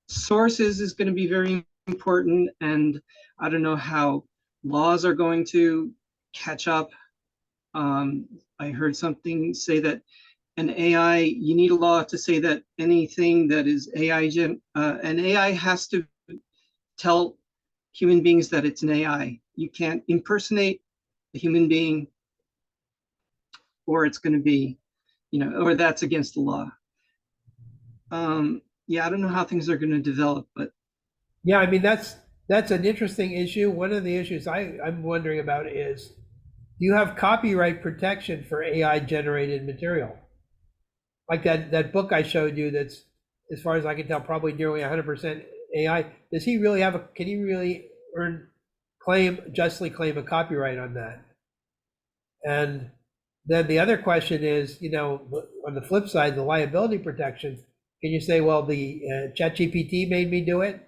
Sources is going to be very important, and I don't know how laws are going to catch up. I heard something say that an AI, you need a law to say that anything that is an AI has to tell human beings that it's an AI. You can't impersonate a human being, or it's going to be, or that's against the law. Yeah, I don't know how things are going to develop, but Yeah, I mean, that's an interesting issue. One of the issues I'm wondering about is, do you have copyright protection for AI generated material? Like that book I showed you that's, as far as I can tell, probably nearly 100% AI. Does he really can he really justly claim a copyright on that? And then the other question is, on the flip side, the liability protection, can you say, well, the ChatGPT made me do it?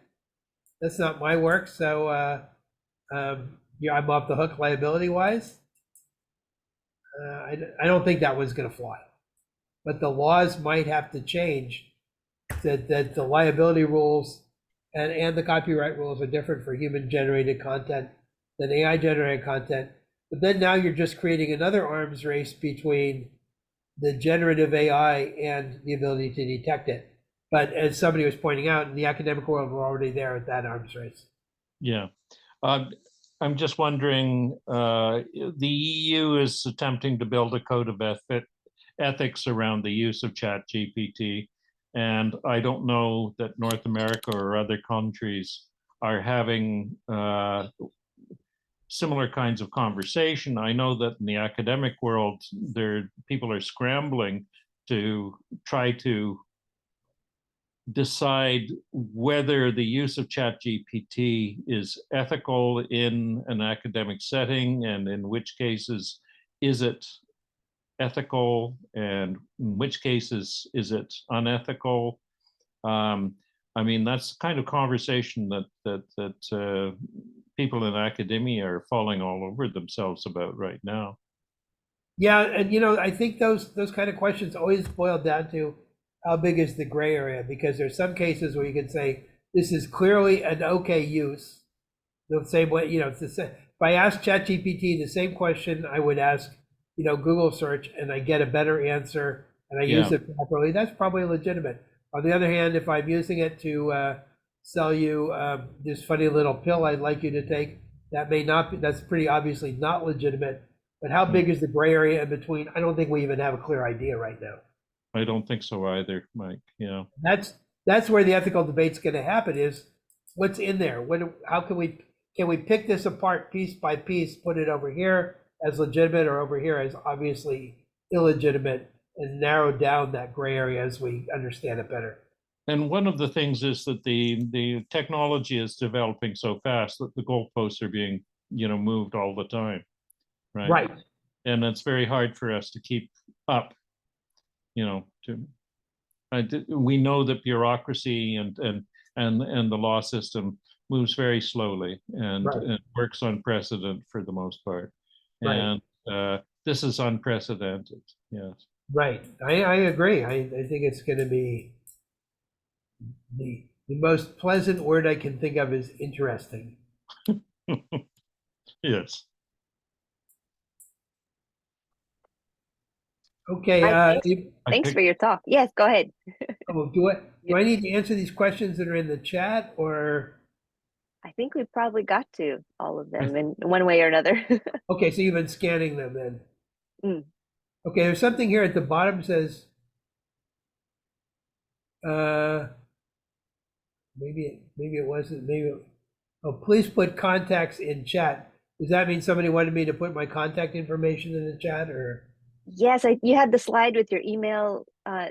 That's not my work, so yeah, I'm off the hook liability wise. I don't think that one's going to fly, but the laws might have to change. That the liability rules and the copyright rules are different for human generated content than AI generated content. But then now you're just creating another arms race between the generative AI and the ability to detect it. But as somebody was pointing out, in the academic world, we're already there at that arms race. Yeah. I'm just wondering, the EU is attempting to build a code of ethics around the use of ChatGPT. And I don't know that North America or other countries are having similar kinds of conversation. I know that in the academic world, people are scrambling to try to decide whether the use of ChatGPT is ethical in an academic setting, and in which cases is it ethical, and in which cases is it unethical. I mean, that's the kind of conversation that people in academia are falling all over themselves about right now. Yeah, and I think those kind of questions always boil down to how big is the gray area, because there's some cases where you can say this is clearly an okay use. The same way, if I ask ChatGPT the same question I would ask, Google search, and I get a better answer and I use Yeah. it properly, that's probably legitimate. On the other hand, if I'm using it to sell you this funny little pill I'd like you to take, that may not be, that's pretty obviously not legitimate. But how big is the gray area in between? I don't think we even have a clear idea right now. I don't think so either, Mike. Yeah. That's where the ethical debate's going to happen, is what's in there. How can we pick this apart piece by piece, put it over here as legitimate or over here as obviously illegitimate, and narrow down that gray area as we understand it better. And one of the things is that the technology is developing so fast that the goalposts are being, moved all the time, right? Right. And it's very hard for us to keep up. We know that bureaucracy and the law system moves very slowly and, Right. and works on precedent for the most part. Right. And this is unprecedented. Yes. Right. I agree. I think it's going to be the most pleasant word I can think of is interesting. Yes. Okay. Mike, thanks for your talk. Yes, go ahead. Do I need to answer these questions that are in the chat, or? I think we probably got to all of them in one way or another. Okay, so you've been scanning them then. Mm. Okay, there's something here at the bottom says, maybe it wasn't, oh, please put contacts in chat. Does that mean somebody wanted me to put my contact information in the chat, or? Yes, you had the slide with your email,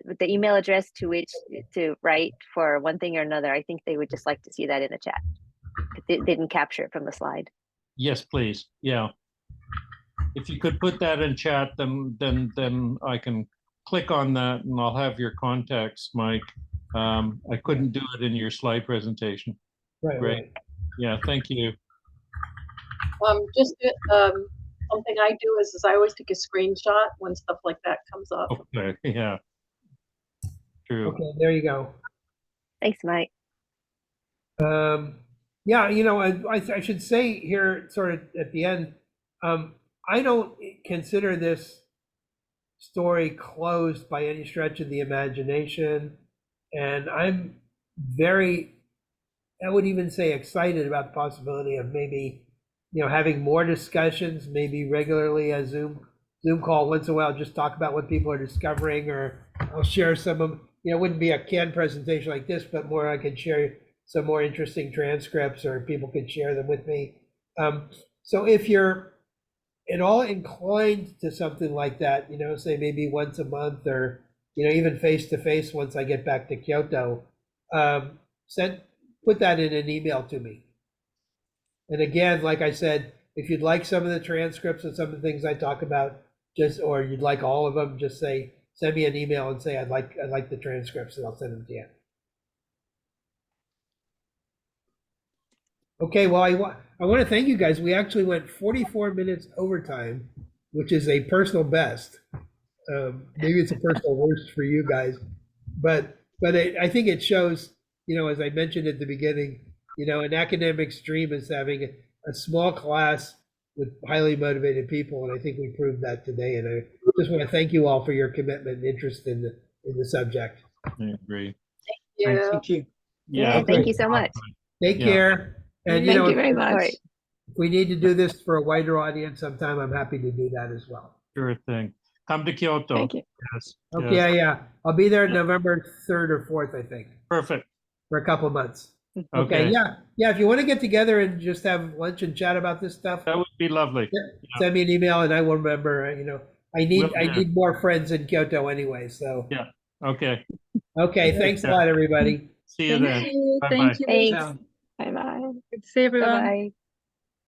with the email address to which to write for one thing or another. I think they would just like to see that in the chat. They didn't capture it from the slide. Yes, please. Yeah. If you could put that in chat, then I can click on that and I'll have your contacts, Mike. I couldn't do it in your slide presentation. Right, Great. right. Yeah, thank you. Just something I do is I always take a screenshot when stuff like that comes up. Okay, yeah. True. Okay, there you go. Thanks, Mike. Yeah, you know, I should say here, sort of at the end, I don't consider this story closed by any stretch of the imagination, and I'm very, I would even say, excited about the possibility of maybe, you know, having more discussions, maybe regularly a Zoom call once in a while, just talk about what people are discovering, or I'll share some of, you know, it wouldn't be a canned presentation like this, but more I could share some more interesting transcripts, or people could share them with me. So if you're at all inclined to something like that, you know, say maybe once a month, or, you know, even face to face once I get back to Kyoto, put that in an email to me. And again, like I said, if you'd like some of the transcripts and some of the things I talk about, or you'd like all of them, just send me an email and say I'd like the transcripts, and I'll send them to you. Okay, well, I want to thank you guys. We actually went 44 minutes overtime, which is a personal best. Maybe it's a personal worst for you guys, but I think it shows, you know, as I mentioned at the beginning, you know, an academic's dream is having a small class with highly motivated people, and I think we proved that today. And I just want to thank you all for your commitment and interest in the subject. I agree. Yeah. Thank you. Yeah, thank you so much. Take Yeah. care. And, you Thank know, you very if much. we need to do this for a wider audience sometime, I'm happy to do that as well. Sure thing. Come to Kyoto. Thank you. Yes. Okay, yes. yeah. I'll be there November 3rd or 4th, I think, Perfect. for a couple of months. Okay. Yeah. If you want to get together and just have lunch and chat about this stuff, That would be lovely. send me an email and I will remember. You know, I need more friends in Kyoto anyway. So Yeah. Okay. okay, thanks a lot, everybody. See you Thank then. you. Bye-bye. Thank you. Thanks. Ciao. Bye-bye. Good to see everyone. Bye-bye.